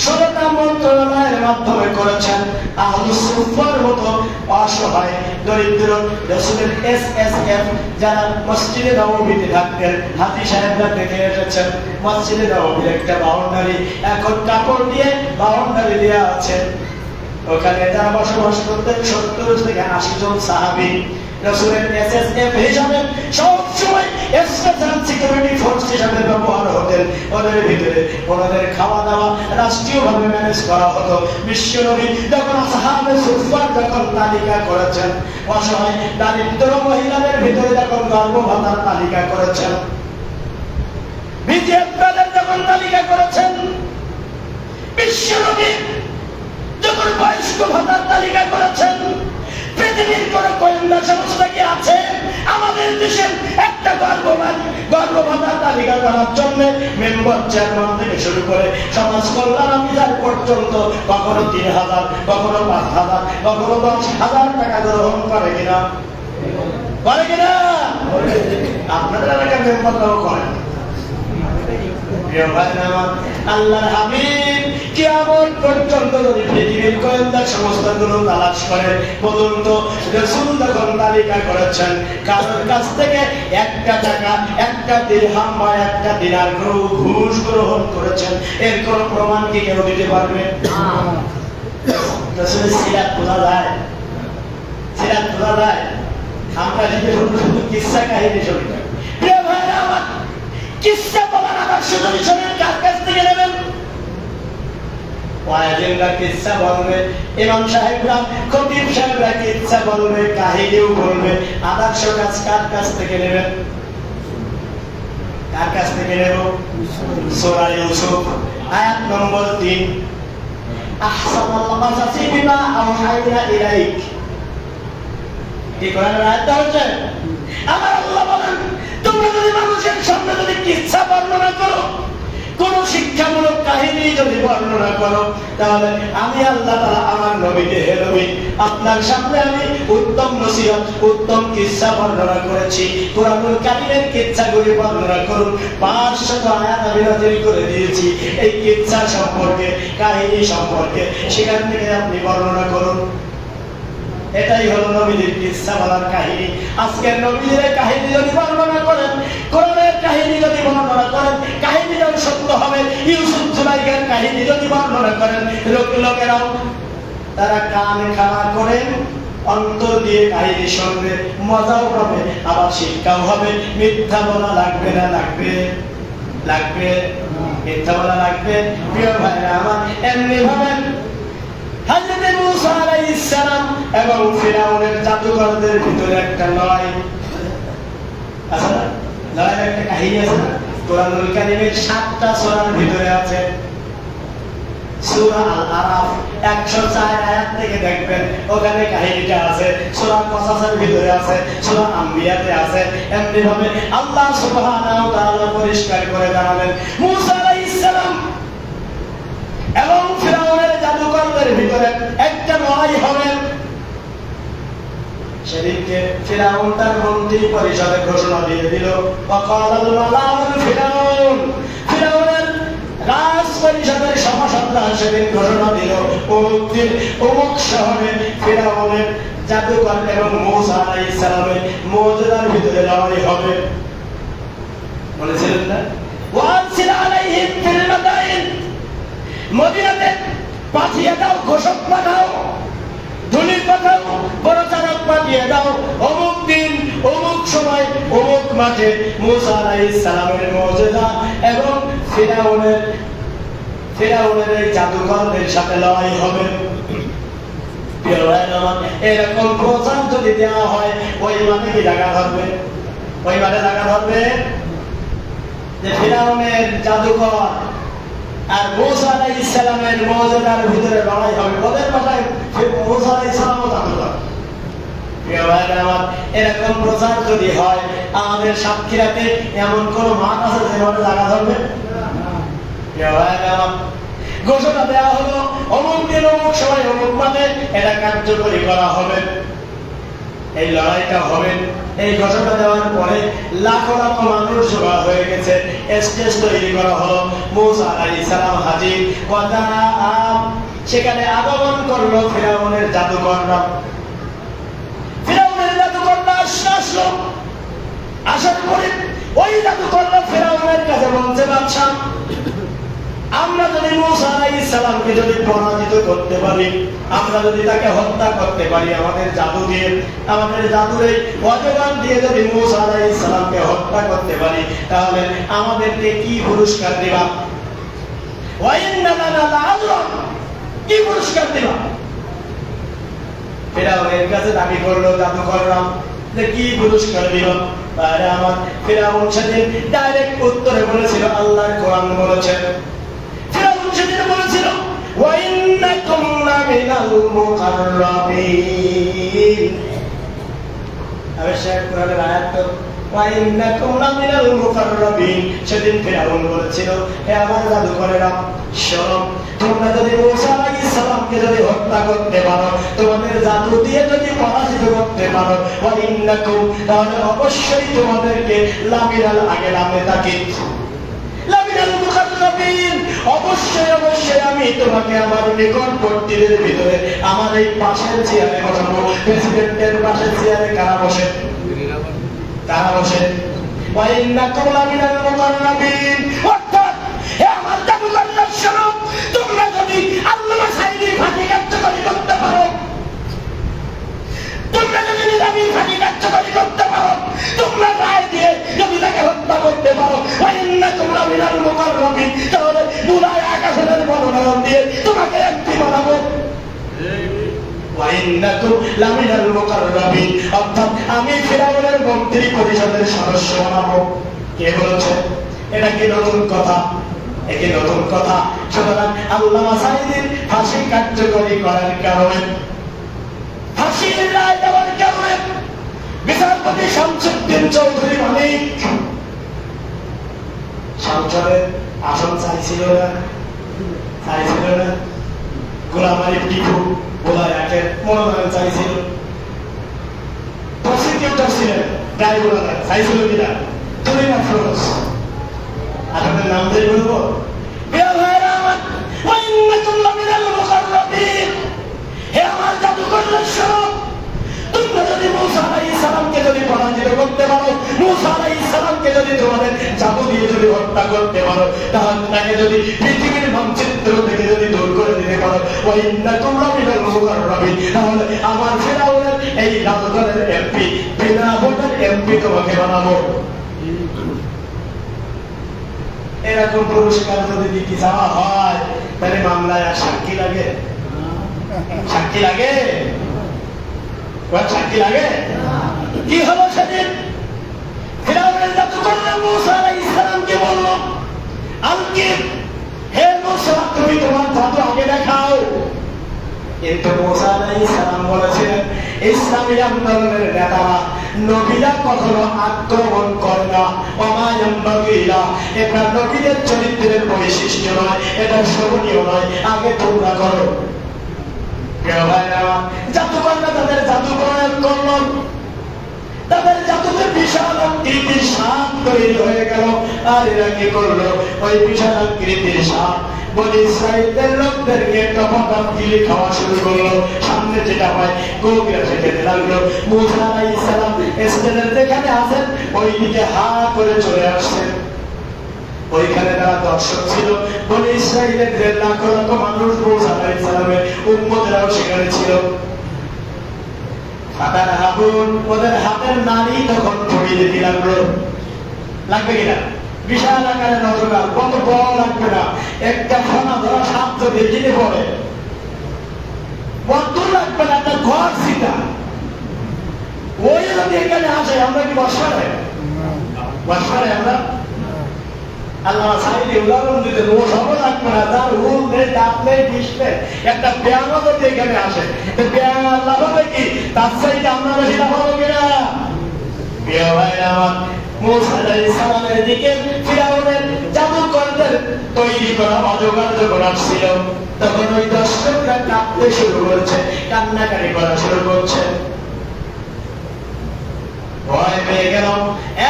16টা মন্ত্রণালয়ের মাধ্যমে করেছেন। আহলুস সুফার মতো অসহায় দরিদ্র রাসূলের এসএসএফ যারা মসজিদে নববীতে থাকতেন, হাজী সাহেবরা দেখে এসেছেন মসজিদে নববীর একটা বাউন্ডারি এখন কাপড় দিয়ে বাউন্ডারি দেওয়া আছে। ওখানে যারা বসবাস করতেন 70 থেকে 80 জন সাহাবী রাসূলের এসএসএফ হিসাবে সব সময় স্পেশাল সিকিউরিটি ফোর্স হিসাবে ব্যবহার হতেন। ওদের ভিতরে ওনাদের খাওয়া দাওয়া রাষ্ট্রীয়ভাবে ম্যানেজ করা হতো। বিশ্বনবী যখন আসহাবে সুফফার যখন তালিকা করেছেন, অসহায় দারিদ্র মহিলাদের ভিতরে যখন গর্ভভাতার তালিকা করেছেন, বিজেপিদের যখন তালিকা করেছেন, বিশ্বনবী যখন বয়স্ক ভাতার তালিকা করেছেন, পৃথিবীর কোন গোয়েন্দা সংস্থা কি আছে আমাদের দেশের একটা গর্ভভাতার তালিকা করার জন্য? মেম্বার চেয়ারম্যান থেকে শুরু করে সমাজ কল্যাণ অফিসার পর্যন্ত কখনো 3000, কখনো 5000, কখনো 10,000 টাকা গ্রহণ করে কিনা? করে কিনা? আপনাদের এলাকার মেম্বাররাও করেন। আল্লাহর হাবিব কিয়ামত পর্যন্ত যদি পৃথিবীর গোয়েন্দা সংস্থাগুলো তালাশ করে, বলুন তো রাসূল যখন তালিকা করেছেন কারোর কাছ থেকে একটা টাকা, একটা দিরহাম বা একটা দিনার ঘুষ গ্রহণ করেছেন, এর কোনো প্রমাণ কি কেউ দিতে পারবে? রাসূলের সিরাত বোঝা যায়? সিরাত বোঝা যায়? আমরা যদি শুধু কিসসা কাহিনী শুনি, প্রিয় ভাইরা আমার, কিসসা বলার আদর্শ যদি শোনেন কার কাছ থেকে নেবেন? ওয়াইজিনরা কিসসা বলবে, ইমাম সাহেবরা, খতিব সাহেবরা কিসসা বলবে, কাহিনীও বলবে। আদর্শ কাজ কার কাছ থেকে নেবেন? কার কাছ থেকে নেব? সূরা ইউসুফ আয়াত নম্বর 3, আহসানুল কাসাসি বিমা আওহাইনা ইলাইক। কি কোরআনের আয়াত হচ্ছে? আমার আল্লাহ বলেন, তোমরা যদি মানুষের সামনে যদি কিসসা বর্ণনা করো, কোন শিক্ষামূলক কাহিনী যদি বর্ণনা করো, তাহলে আমি আল্লাহ তাআলা আমার নবীকে, হে নবী, আপনার সামনে আমি উত্তম নসিহত, উত্তম কিসসা বর্ণনা করেছি। কুরআনুল কারীমের কিসসাগুলি বর্ণনা করুন। 500 আয়াত আমি নাযিল করে দিয়েছি এই কিসসা সম্পর্কে, কাহিনী সম্পর্কে, সেখান থেকে আপনি বর্ণনা করুন। এটাই হলো নবীদের কিসসা বলার কাহিনী। আজকের নবীদের কাহিনী যদি বর্ণনা করেন, কোরআনের কাহিনী যদি বর্ণনা করেন, কাহিনী যদি সত্য হবে। ইউসুফ জুলাইখার কাহিনী যদি বর্ণনা করেন, লোকেরাও তারা কান খাড়া করে অন্তর দিয়ে কাহিনী শুনবে, মজাও হবে, আবার শিক্ষাও হবে। মিথ্যা বলা লাগবে না? লাগবে? লাগবে? মিথ্যা বলা লাগবে? প্রিয় ভাইরা আমার, এমনি ভাবে হযরত মূসা আলাইহিস সালাম এবং ফিরাউনের জাদুকরদের ভিতরে একটা লড়াই আছে না? লড়াইয়ের একটা কাহিনী আছে না? কুরআনুল কারীমের 7টা সূরার ভিতরে আছে। সূরা আল-আরাফ 104 আয়াত থেকে দেখবেন ওখানে কাহিনীটা আছে। সূরা কসাসের ভিতরে আছে, সূরা আম্বিয়াতে আছে। এমনি ভাবে আল্লাহ সুবহানাহু ওয়া তাআলা পরিষ্কার করে জানালেন, মূসা আলাইহিস সালাম এবং ফিরাউনের জাদুকরদের ভিতরে একটা লড়াই হবে। সেদিনকে ফিরাউন তার মন্ত্রী পরিষদে ঘোষণা দিয়ে দিল, ফিরাউনের রাজ পরিষদের সভাসদরা সেদিন ঘোষণা দিল, অমুক দিন অমুক শহরে ফিরাউনের জাদুকর এবং মূসা আলাইহিস সালামের মুজিজার ভিতরে লড়াই হবে। বলেছিলেন না, ওয়ানসিল আলাইহিম ফিল মাদাইন, মদিনাতে পাঠিয়ে দাও, ঘোষক পাঠাও, ধনী পাঠাও, প্রচারক পাঠিয়ে দাও, অমুক দিন অমুক সময় অমুক মাঠে মূসা আলাইহিস সালামের মুজিজা এবং ফিরাউনের এই জাদুকরদের সাথে লড়াই হবে। এরকম প্রচার যদি দেওয়া হয়, ওই মাঠে কি জায়গা ধরবে? ওই মাঠে জায়গা ধরবে যে ফিরাউনের জাদুকর আর মূসা আলাইহিস সালামের মুজিজার ভিতরে লড়াই হবে। ওদের ভাষায় মূসা আলাইহিস সালামও জাদুকর। এরকম প্রচার যদি হয়, আমাদের সাতক্ষীরাতে এমন কোন মাঠ আছে যে মাঠে জায়গা ধরবে? ঘোষণা দেওয়া হলো, অমুক দিন অমুক সময় অমুক মাঠে এটা কার্যকরী করা হবে, এই লড়াইটা হবে। এই ঘোষণা দেওয়ার পরে লাখো লাখো মানুষ জড়ো হয়ে গেছে, স্টেজ তৈরি করা হলো, মূসা আলাইহিস সালাম হাজির। সেখানে আগমন করলো ফিরাউনের জাদুকররা। ফিরাউনের জাদুকররা আসলো, আসার পরে ওই জাদুকররা ফিরাউনের কাছে বলছে, বাদশা, আমরা যদি মূসা আলাইহিস সালামকে যদি পরাজিত করতে পারি, আমরা যদি তাকে হত্যা করতে পারি আমাদের জাদু দিয়ে, আমাদের জাদুর এই অজগর দিয়ে যদি মূসা আলাইহিস সালামকে হত্যা করতে পারি, তাহলে আমাদেরকে কি পুরস্কার দিবা? ওয়া ইন্না লানা লা'আজরান, কি পুরস্কার দিবা? ফিরাউনের কাছে দাবি করলো জাদুকররা যে কি পুরস্কার দিবা? তাহলে আমার ফিরাউন সেদিন ডাইরেক্ট উত্তরে বলেছিল, আল্লাহর কোরআন বলেছে, বলেছিল, ওয়া ইন্নাকুম লামিনাল মুকাররাবিন। অবশ্যই কোরআনের আয়াত তো, ওয়া ইন্নাকুম লামিনাল মুকাররাবিন। সেদিন ফিরাউন বলেছিল, হে আমার জাদুকরেরা, শোনো, তোমরা যদি মূসা আলাইহিস সালামকে যদি হত্যা করতে পারো, তোমাদের জাদু দিয়ে যদি পরাজিত করতে পারো, ওয়া ইন্নাকুম, তাহলে অবশ্যই তোমাদেরকে লামিনাল, আগে নামে তাকিদ, লামিনাল মুকাররাবিন, অবশ্যই অবশ্যই আমি তোমাকে আমার নিকটবর্তীদের ভিতরে আমার এই পাশের চেয়ারে বসাবো। প্রেসিডেন্টের পাশের চেয়ারে কারা বসে? তারা বসে। ওয়া ইন্নাকুম লামিনাল মুকাররাবিন, অর্থাৎ হে আমার জাদুকররা, শোনো, তোমরা যদি আল্লামা সাঈদীর ফাঁকি কার্যকরী করতে পারো, তোমরা যদি নিজামীর ফাঁকি কার্যকরী করতে পারো, তোমরা রায় দিয়ে যদি তাকে হত্যা করতে পারো, ওয়া ইন্নাকুম লামিনাল মুকাররাবিন, তাহলে বুলায় আকাশের মনোনয়ন দিয়ে তোমাকে এমপি বানাবো। ওয়া ইন্নাকুম লামিনাল মুকাররাবিন, অর্থাৎ আমি ফিরাউনের মন্ত্রী পরিষদের সদস্য বানাবো। কে বলেছে? এটা কি নতুন কথা? একই নতুন কথা। সুতরাং আল্লামা সাঈদীর ফাঁসি কার্যকরী করার কারণে, ফাঁসির রায় দেওয়ার কারণে বিচারপতি শামসুদ্দিন চৌধুরী মানিক সংসদের আসন চাইছিল না, গোলাম আলী টিপু বোলায়াকের মনোনয়ন চাইছিল, প্রসিকিউটর ছিলেন গাইবুল্লাহ চাইছিল কিনা? তুমি না ফিরোজ, আপনাদের নাম দিয়ে বলবো, হে আমার জাদুকররা, শোনো, তোমরা যদি মূসা আলাইহিস সালামকে যদি পরাজিত করতে পারো, মূসা আলাইহিস সালামকে যদি তোমাদের জাদু দিয়ে যদি হত্যা করতে পারো, তাহলে তাকে যদি পৃথিবীর মানচিত্র থেকে যদি দূর করে দিতে পারো, ওয়া ইন্নাকুম লামিনাল মুকাররাবিন, তাহলে আমার ফিরাউনের এই জাদুকরের এমপি, বিনা ভোটের এমপি তোমাকে বানাবো। এরকম পুরস্কার যদি দিতে চাওয়া হয়, তাহলে মামলায় আর সাক্ষী লাগে? সাক্ষী লাগে? সাক্ষী লাগে? কি হলো সেদিন? ফিরাউনের জাদুকররা মূসা আলাইহিস সালামকে বলল, আলকিব, হে মূসা, তুমি তোমার জাদু আগে দেখাও। কিন্তু মূসা আলাইহিস সালাম বলেছিলেন, ইসলামী আন্দোলনের নেতারা নবীরা কখনো আক্রমণ করে না, ওমা ইয়ানবাগী লা, এটা নবীদের চরিত্রের বৈশিষ্ট্য নয়, এটা শোভনীয় নয়, আগে তোমরা করো। জাদুকররা তাদের জাদু প্রয়োগ করল, তৈরি হয়ে গেল। আর এরা কি করলো? ওই বিশাল আকৃতির সাপ বনি ইসরাইলের লোকদেরকে টপাটপ গিলে খাওয়া শুরু করলো। সামনে যেটা হয় গোগরা খেতে লাগলো। মুসা আলাইহিস সালাম স্টেজের যেখানে আছেন ওই দিকে হা করে চলে আসছেন। ওইখানে যারা দর্শক ছিল বনি ইসরাইলের 1.5 লাখ মানুষ, মুসা আলাইহিস সালামের উম্মতেরাও সেখানে ছিল। ফাতার আগুন ওদের হাতের নাড়ি তখন পড়িয়ে দিতে লাগলো। লাগবে কিনা? বিশাল আকারের নজরকাল, কত বড় লাগবে না? একটা ফোনা ধরা সাপ যদি কিনে পড়ে কত লাগবে না? একটা ঘর সিটা ওই যদি এখানে আসে আমরা কি বসবারে আমরা আল্লাহ সাইডে উদাহরণ দিতে ও সব লাগবে না। তার হুল নেই, দাঁত নেই, বিষ নেই, একটা ব্যায়াম যদি এখানে আসে ব্যায়াম আল্লাহ হবে কি? তার সাইডে আমরা বেশি লাভ হবো কিনা? প্রিয় ভাইরা আমার, মুসা আলাইহিস সালামের দিকে ফিরাউনের জাদুকরদের তৈরি করা অজগর যখন আসছিল তখন ওই দর্শকরা কাঁপতে শুরু করছে, কান্নাকাটি করা শুরু করছে। ভয় পেয়ে গেল।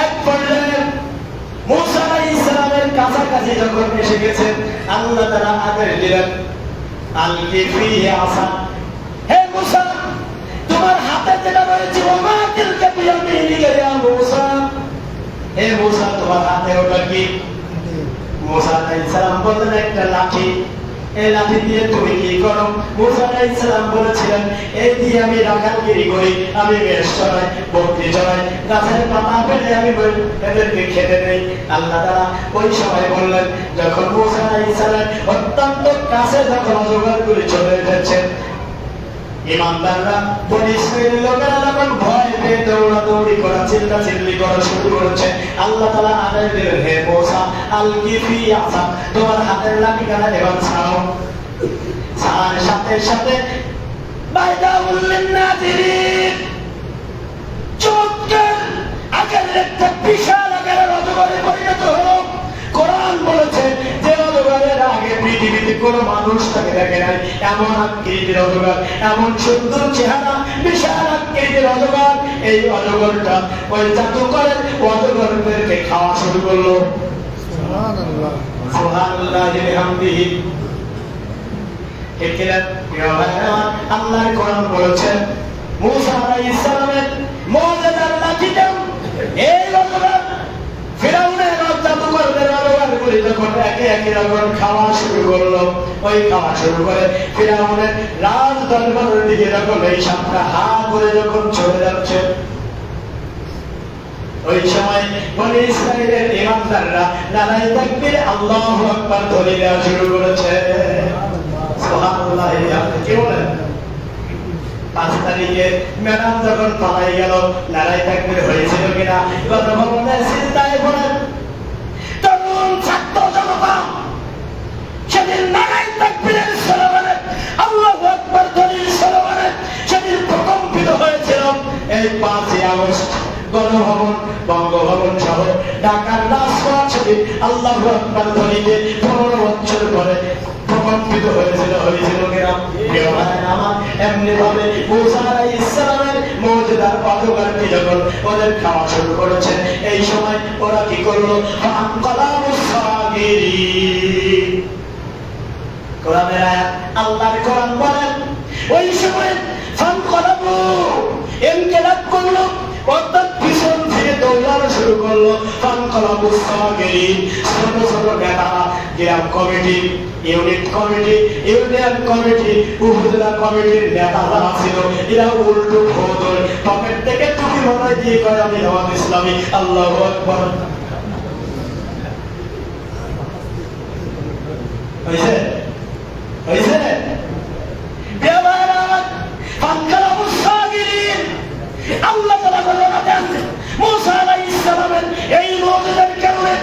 এক পর্যায়ে মুসা আলাইহিস সালামের কাছাকাছি যখন এসে গেছেন আল্লাহ তাআলা আদেশ দিলেন, আলকি ফিহি আসা, হে মুসা তোমার হাতে যেটা রয়েছে ওমা তিলকা বিয়ামিনিকা ইয়া মুসা, হে মুসা তোমার হাতে ওটা কি? মুসা আলাইহিস সালাম বললেন একটা লাঠি। এই লাঠি দিয়ে তুমি কি করো? মুসা আলাইহিস সালাম বলেছিলেন এই দিয়ে আমি রাখালগিরি করি, আমি বেশ চড়াই, বকরি চড়াই, গাছের পাতা পেলে আমি এদেরকে খেতে দেই। আল্লাহ তাআলা ওই সময় বললেন যখন মুসা আলাইহিস সালাম অত্যন্ত কাছে যখন অজগরগুলি চলে এসেছেন, ইমানদাররা বনি ইসরাইলের লোকেরা যখন ভয় পেয়ে দৌড়াদৌড়ি করা, চিল্লাচিল্লি করা শুরু করেছে, আল্লাহ তাআলা আদেশ দিলেন হে মুসা আলকি ফি আসা, তোমার হাতের লাঠিখানা এবার ছাড়ো। ছাড়ার সাথে সাথে বাইদাউল লিন্নাজিরিন চমৎকার আকারের একটা বিশাল আকারের অজগরে পরিণত হলো। কোরআন বলেছে যে অজগরের আগে পৃথিবীতে কোনো মানুষ তাকে দেখে নাই, এমন আকৃতির অজগর, এমন সুন্দর চেহারা, বিশাল আকৃতির অজগর। এই অজগরটা ওই জাদুকরের অজগরদেরকে খাওয়া শুরু করলো। সুবহানাল্লাহ, সুবহানাল্লাহি বিহামদিহি। আল্লাহর কোরআন বলেছে মুসা আলাইহিস সালামের মুজিজার লাঠিটা এই অজগর ফিরাউনের জাদুকরদের অজগরগুলি যখন একে একে যখন খাওয়া শুরু করলো, ওই খাওয়া শুরু করে ফিরাউনের রাজ দরবারের দিকে যখন এই সাপটা হা করে যখন চলে যাচ্ছে, ওই সময় বনি ইসরাইলের ইমানদাররা নারায়ে তাকবীর আল্লাহু আকবার বলে দেওয়া শুরু করেছে। সুবহানাল্লাহ। কি বলেন? 5 তারিখে ম্যাডাম যখন পালাই গেল নারায়ে তাকবীর হয়েছিল কিনা কথা বলার চিন্তায় পড়েন তরুণ ছাত্র জনতা সেদিন নারায়ে তাকবীরের স্লোগানে আল্লাহু আকবার ধ্বনির স্লোগানে সেদিন প্রকম্পিত হয়েছিল। এই 5 আগস্ট গণভবন, বঙ্গভবন সহ ঢাকার রাজপথ সেদিন আল্লাহু আকবার ধ্বনিতে 15 বছর পরে প্রকম্পিত হয়েছিল কিনা? এমনি ভাবে মুসা আলাইহিস সালামের মুজিজার অজগরটি যখন ওদের খাওয়া শুরু করেছে, এই সময় ওরা কি করলো? ফানকালাবুস সাগিরিন। কোরআনের আয়াত, আল্লাহর কোরআন বলেন ওই সময় ফানকালাবু ইনকিলাব করলো, অর্থাৎ পিছন থেকে দৌড়ানো শুরু করলো। ফানকালাবুস সাগিরিন, ছোট ছোট নেতারা, গ্রাম committee, unit committee, union committee, উপজেলা কমিটির নেতারা ছিল, এরা উল্টো খোদর পকেট থেকে টুপি মাথায় দিয়ে কয় আমি জামাত ইসলামী। আল্লাহু আকবার। হয়েছে হয়েছে ফানকালাবুস সাগিরিন। আল্লাহ তাআলা বলেন মুসা আলাইহিস সালামের এই মুজিজার কারণে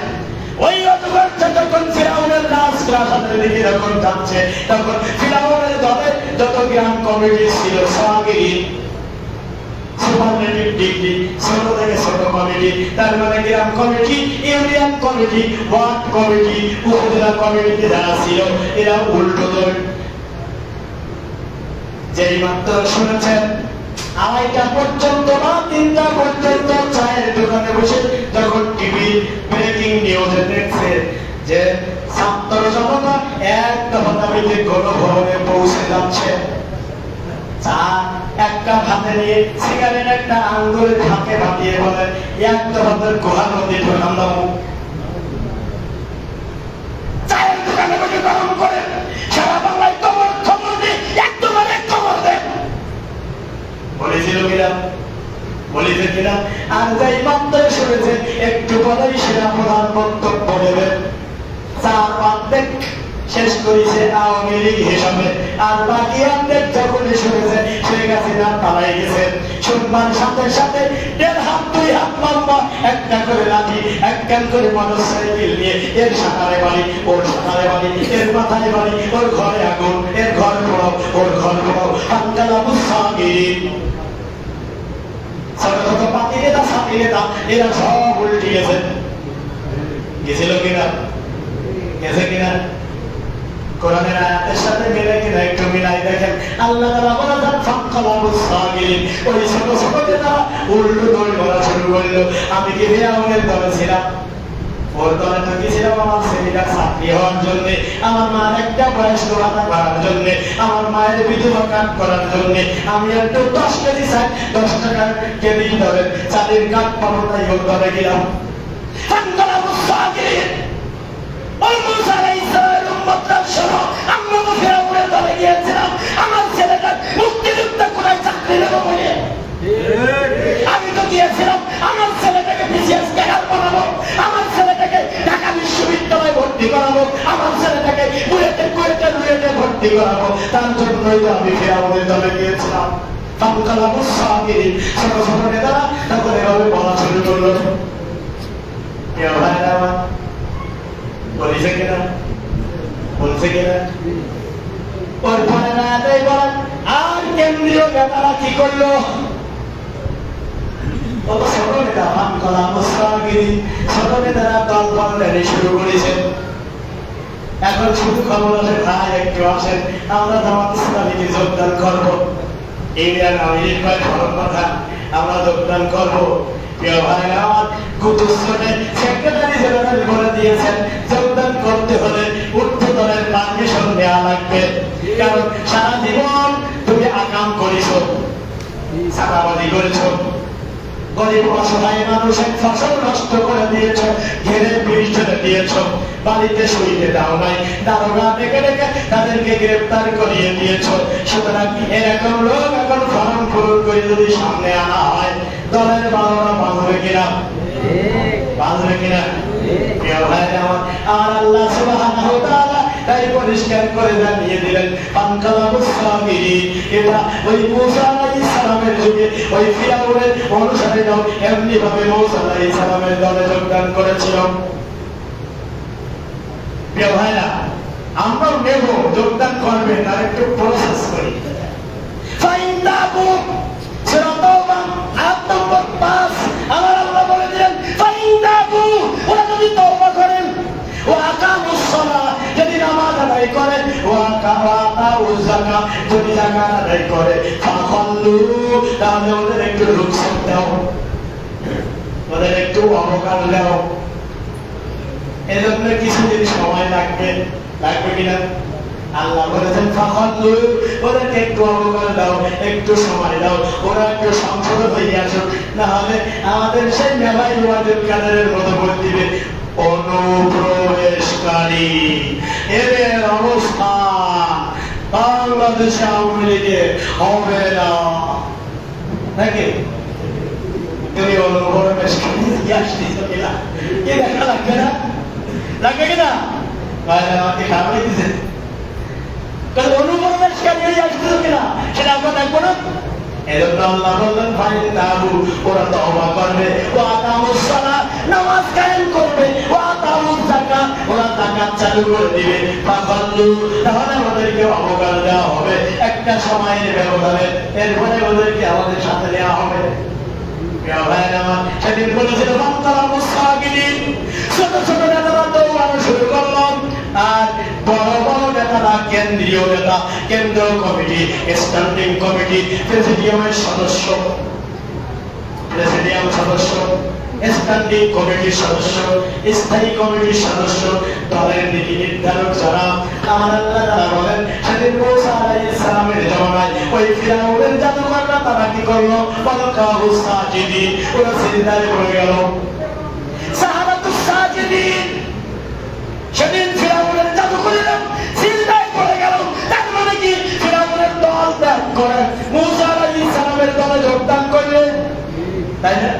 ওই অজগরটা যখন ফিরাউনের রাজপ্রাসাদের দিকে যখন যাচ্ছে, তখন ফিরাউনের দলে যত গ্রাম কমিটি ছিল সাগিরিন, সুপারলেটিভ ডিগ্রি, ছোট থেকে ছোট কমিটি, তার মানে গ্রাম committee, union committee, ward committee, উপজেলা কমিটিতে যারা ছিল এরা উল্টো দল। যেই মাত্র শুনেছেন 2:30 পর্যন্ত বা 3টা পর্যন্ত চায়ের দোকানে বসে যখন টিভি ব্রেকিং নিউজে দেখছে যে ছাত্র জনতা এক দফা দাবিতে গণভবনে পৌঁছে যাচ্ছে, চা একটা হাতে নিয়ে সিগারেট একটা আঙ্গুলের ফাঁকে বাঁধিয়ে বলেন এক দফাদের গোহার মধ্যে ঢোকান দাও। চায়ের দোকানে বসে গরম করে সারা বাংলায় খবর খবর দিয়ে একদম এক খবর দেন বলেছিল কিনা, বলেছে কিনা? আর যাই মাত্র শুনেছে একটু পরেই সেনা প্রধান বক্তব্য দেবেন। চার অর্ধেক শেষ করেছে আওয়ামী লীগ হিসাবে, আর বাকি অর্ধেক যখন শুনেছে শেখ হাসিনা পালাই গেছে, শুনবার সাথে সাথে 1.5 হাত 2 হাত লম্বা একটা করে লাঠি এক কান করে মোটরসাইকেল নিয়ে এর সাঁতারে বাড়ি ওর সাঁতারে বাড়ি, এর মাথায় বাড়ি ওর ঘরে আগুন, এর ঘর পোড়াও ওর ঘর পোড়াও, আঙ্কালা মুসাগির ছোট ছোট পাতি নেতা সাথী নেতা এরা সব উল্টে গেছে। গেছিল কিনা? গেছে কিনা? কোরআনের আয়াতের সাথে মিলে কিনা একটু মিলাই দেখেন। আল্লাহ তাআলা বলেন ফাক্কালা মুসাগির, ওই ছোট ছোট নেতারা উল্টো দৌড় করা শুরু করলো। আমি কি ফিরাউনের দলে ছিলাম? ওর দলে তো কি ছিলাম আমার ছেলেটা চাকরি হওয়ার জন্য, আমার মার একটা বয়স্ক ভাতা করার জন্য, আমার মায়ের বিধবা কাজ করার জন্য। আমি একটু 10 কেজি চাই 10 টাকা কেজি ধরে চালের কাঠ পাবো তাই ওর দলে গেলাম। ফাক্কালা মুসাগির, ওই মুসা আলাইহিস সালামের উম্মতরা শোনো, আমরা তো ফিরাউনের দলে গিয়েছিলাম আমার ছেলেটা মুক্তিযুদ্ধ করে চাকরি নেব বলে। আমি তো গিয়েছিলাম আমার ছেলেটাকে বিসিএস ক্যাডার বানাবো, আমার ছেলেটাকে ঢাকা বিশ্ববিদ্যালয়ে ভর্তি করাবো, আমার ছেলেটাকে বুয়েটে ভর্তি করাবো। তার জন্যই তো আমি ফিরাউনের দলে গিয়েছিলাম। ফাক্কালা মুসাগির, ছোট ছোট নেতারা তখন এভাবে বলা শুরু করলো। বলেছে কিনা? বলছে কিনা? ওর পরে না তাই বলেন। আর কেন্দ্রীয় নেতারা কি করলো? ছোট নেতা ফাক্কালা মুসাগির, ছোট নেতারা দল পাল্টাতে শুরু করেছে। এখন শুধু খবর আছে ভাই একটু আসেন আমরা জামাত ইসলামীতে যোগদান করবো, এই আওয়ামী ভালো কথা, আমরা যোগদান করবো। প্রিয় ভাইরা আমার কুতুবকে সেক্রেটারি জেনারেল বলে দিয়েছেন যোগদান করতে হলে ঊর্ধ্বতনের পারমিশন নেওয়া লাগবে, কারণ সারা জীবন তুমি আকাম করেছো, চাঁদাবাজি করেছো, গরিব অসহায় মানুষের ফসল নষ্ট করে দিয়েছ, ঘেরে বিষ ঢেলে দিয়েছ, বাড়িতে শুইতে দাও নাই, দারোগা ডেকে ডেকে তাদেরকে গ্রেফতার করিয়ে দিয়েছ। সুতরাং এরকম লোক এখন ফর্ম পূরণ করে যদি সামনে আনা হয় দলের বারোটা বাঁধবে কিনা? বাঁধবে কিনা? প্রিয় ভাইরা আমার, আর আল্লাহ সুবহানাহু ওয়া তাআলা তাই পরিষ্কার করে জানিয়ে দিলেন ফাক্কালা মুসাগির, এটা ওই মুসা আলাইহিস সালামের যুগে ওই ফিরাউনের অনুসারী লোক এমনি ভাবে মুসা আলাইহিস সালামের দলে যোগদান করেছিল। প্রিয় ভাইরা, আমরাও নেব, যোগদান করবেন, আর একটু প্রসেস করি। ফাইন্দাবু সূরা তাওবা আয়াত নম্বর 5 আমার আল্লাহ বলে দিলেন ফাইন্দাবু, ওরা যদি তওবা করেন, ওয়া আকামুস সালাহ যদি নামাজ আদায় করেন, ওয়া আতাউজ যাকাত যদি যাকাত আদায় করে, ফাখাল্লু তাহলে ওদের একটু রুখসত দাও, ওদের একটু অবকাশ দাও। এজন্য কিছুদিন সময় লাগবে, লাগবে কিনা? আল্লাহ বলেছেন ফাখাল্লু, ওদেরকে একটু অবকাশ দাও, একটু সময় দাও, ওরা একটু সংশোধন হয়ে আসুক, না হলে আমাদের সেই মেলাই ওয়াজুল কাদেরের মতো বলে দিবে অনুপ্রবেশকারী। এদের অবস্থা বাংলাদেশে আওয়ামী লীগে হবে না নাকি? তুমি অনুপ্রবেশকারী আসতেছ কিনা এ দেখা লাগবে না? লাগবে কিনা? আমাকে খাবার দিচ্ছে অনুপ্রবেশকারী আসতেছ কিনা সেটা আমরা দেখবো না। এজন্য আল্লাহ বললেন ফাইন্দাবু, ওরা তওবা করবে, ওয়া আকামুস সালাহ নামাজ কায়েম করবে, ওয়া আতাউজ যাকাত ওরা যাকাত চালু করে দিবে, ফাখাল্লু তাহলে ওদেরকে অবকাশ দেওয়া হবে একটা সময়ের ব্যবধানে, এরপরে ওদেরকে আমাদের সাথে নেওয়া হবে। প্রিয় ভাইরা আমার, সেদিন বলেছিল ফাক্কালা মুসাগির, ছোট ছোট নেতারা দৌড়ানো শুরু করলাম, আর বড় বড় নেতারা কেন্দ্রীয় নেতা, কেন্দ্রীয় কমিটি, স্ট্যান্ডিং কমিটি, প্রেসিডিয়ামের সদস্য, প্রেসিডিয়াম সদস্য, স্ট্যান্ডিং কমিটির সদস্য, স্থায়ী কমিটির সদস্য, দলের নীতি নির্ধারক যারা, আমার আল্লাহ তাআলা বলেন সেদিন মুসা আলাইহিস সালামের জমানায় ওই ফিরাউনের জাদুকররা তারা কি করলো? ফালাকাহু সাজিদিন, ওরা সিজদায় পড়ে গেল। সাহাবাতুস সাজিদিন, সেদিন ফিরাউনের জাদুকররা সিজদায় পড়ে গেল। তার মানে কি ফিরাউনের দল ত্যাগ করে মুসা আলাইহিস সালামের দলে যোগদান করলে, তাই না?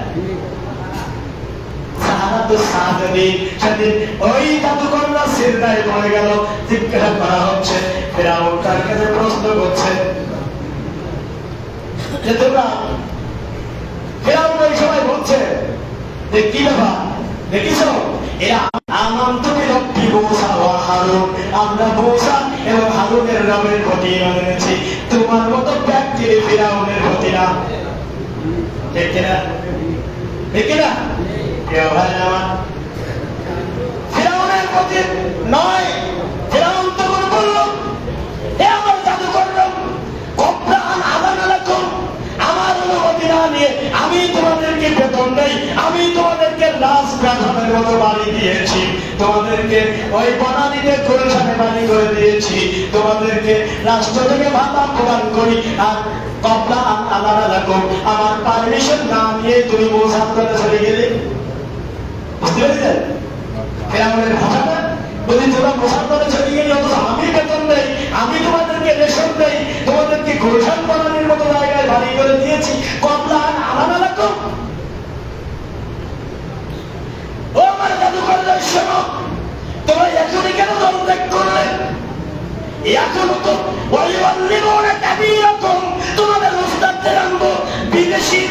সেদিন ওই জাদুকররা সিজদায় পড়ে গেল। জিজ্ঞাসা করা হচ্ছে, ফিরাউন তার কাছে প্রশ্ন করছে যে তোমরা, ফিরাউন ওই সময় বলছে যে কি ব্যাপার দেখিছো, এরা আমানতু বিরব্বি মূসা ওয়া হারুন, আমরা মূসা এবং হারুনের রবের প্রতি ঈমান এনেছি, তোমার মতো ব্যক্তির ফিরাউনের প্রতি না। ঠিক কিনা? ঠিক কিনা? ফিরাউনের প্রতি নয়। ফিরাউন তখন বলল, হে আমার জাদুকররা, কপ্রান আযান লাকুম, আমার অনুমতি না নিয়ে আমি তোমাদেরকে বেতন দেই, আমি তোমাদেরকে লাশ প্রাণের মতো বাড়ি দিয়েছি, তোমাদেরকে ওই বনানীতে গুলশানে বাড়ি করে দিয়েছি, তোমাদেরকে রাষ্ট্র থেকে ভাতা প্রদান করি, আর কপ্রান আযান লাকুম, আমার পারমিশন না নিয়ে তুমি মুসার কাছে চলে গেলে। বুঝতে পেরেছেন ফিরাউনের ভাষাটা? বলি তোমরা মুসার কাছে চলে গেলে, অথচ আমি বেতন দেই, আমি তোমাদেরকে রেশন দেই, তোমাদেরকে গুলশান বনানীর মতো জায়গায় বাড়ি করে দিয়েছি, কপ্রান আযান লাকুম। ও আমার জাদুকররা শোনো, তোমরা এখনই কেন দল ত্যাগ করলে? এখনো তো ওয়ালিউল্লিমুনা কাবীরাকুম, তোমাদের উস্তাদদের আনবো, বিদেশি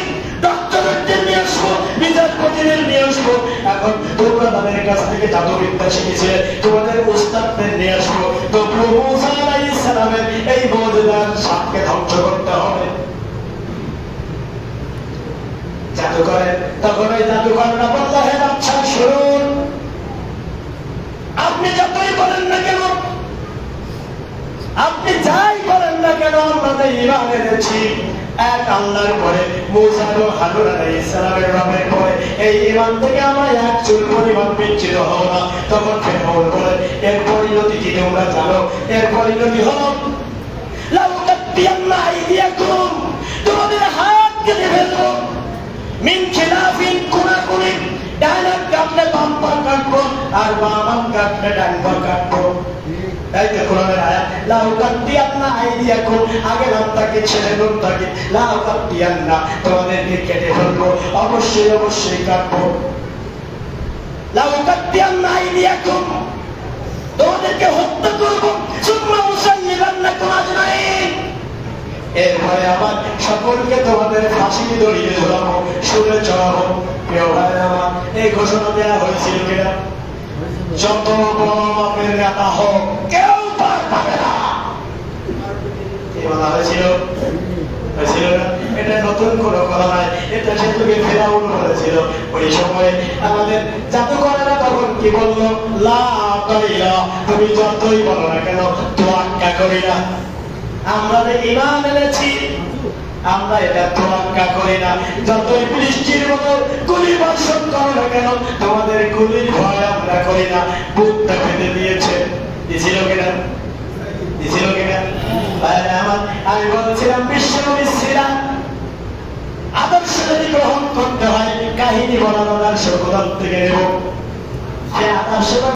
ডক্টরদের নিয়ে আসবো, বিচারপতিদের নিয়ে আসবো, এখন তোমরা তাদের কাছ থেকে জাদুবিদ্যা শিখেছে, তোমাদের উস্তাদদের নিয়ে আসবো। তো প্রভু মূসা আলাইহিস সালামের এই মুজিজার সাপকে ধ্বংস করতে হবে। জাদুকরের তখন ওই জাদুকররা বলল, হে বাদশা শুনুন, আপনি যতই বলেন না কেন, আপনি যাই বলেন না কেন, আমরা তো ঈমান এনেছি এক আল্লাহর পরে, মূসা ও হারুন আলাইহিস সালামের রবের পরে, এই ঈমান থেকে আমরা এক চুল পরিমাণ বিচ্ছিন্ন হব না। তখন ফিরআউন বলে, এর পরিণতি কি তোমরা জানো? এর পরিণতি হলো লাউকাত্তিয়ান্না আইদিয়াকুম, তোমাদের হাত কেটে ফেলবো, মিন খিলাফিন, কোনাকুনি, ডান হাত কাটলে বাম পা কাটবো, আর বাম হাত কাটলে ডান পা কাটবো। তাই তো কোরআনের আয়াত, লাউকাত্তিয়ান্না আইদিয়াকুম, আগে নামটাকে ছেড়ে নুনটাকে, লাউকাত্তিয়ান্না, তোমাদেরকে কেটে ফেলবো, অবশ্যই অবশ্যই কাটবো। লাউকাত্তিয়ান্না আইদিয়াকুম, তোমাদেরকে হত্যা করবো, সুম্মা উসাল্লিবান্নাকুম আজমাইন, এরপরে আবার সকলকে তোমাদের ফাঁসি দড়িয়ে ঝোলাবো, শুলে চড়াবো। প্রিয় ভাই আমার, এই ঘোষণা দেওয়া হয়েছিল কিনা? যত বড় মাপের নেতা হোক, কেউ পার পাবে না, এই বলা হয়েছিল, হয়েছিল না? এটা নতুন কোনো কথা নয়, এটা সে যুগে ফিরআউন বলেছিল। ওই সময় আমাদের জাদুকরেরা তখন কি বললো? লা তাইলা, তুমি যতই বলো না কেন, তোয়াক্কা করি না, আমরা যে ঈমান এনেছি, আমরা এটা তোয়াক্কা করি না, যতই বৃষ্টির মতো গুলি বর্ষণ করো না কেন, তোমাদের গুলির ভয় আমরা করি না। বুকটা ফেটে দিয়েছে, দিছিল কিনা? দিছিল কিনা? আমি বলছিলাম বিশ্বনবী ছিলেন, আদর্শ যদি গ্রহণ করতে হয়, কাহিনী বলানোর আদর্শ কোথাও থেকে নেব? সে আদর্শটা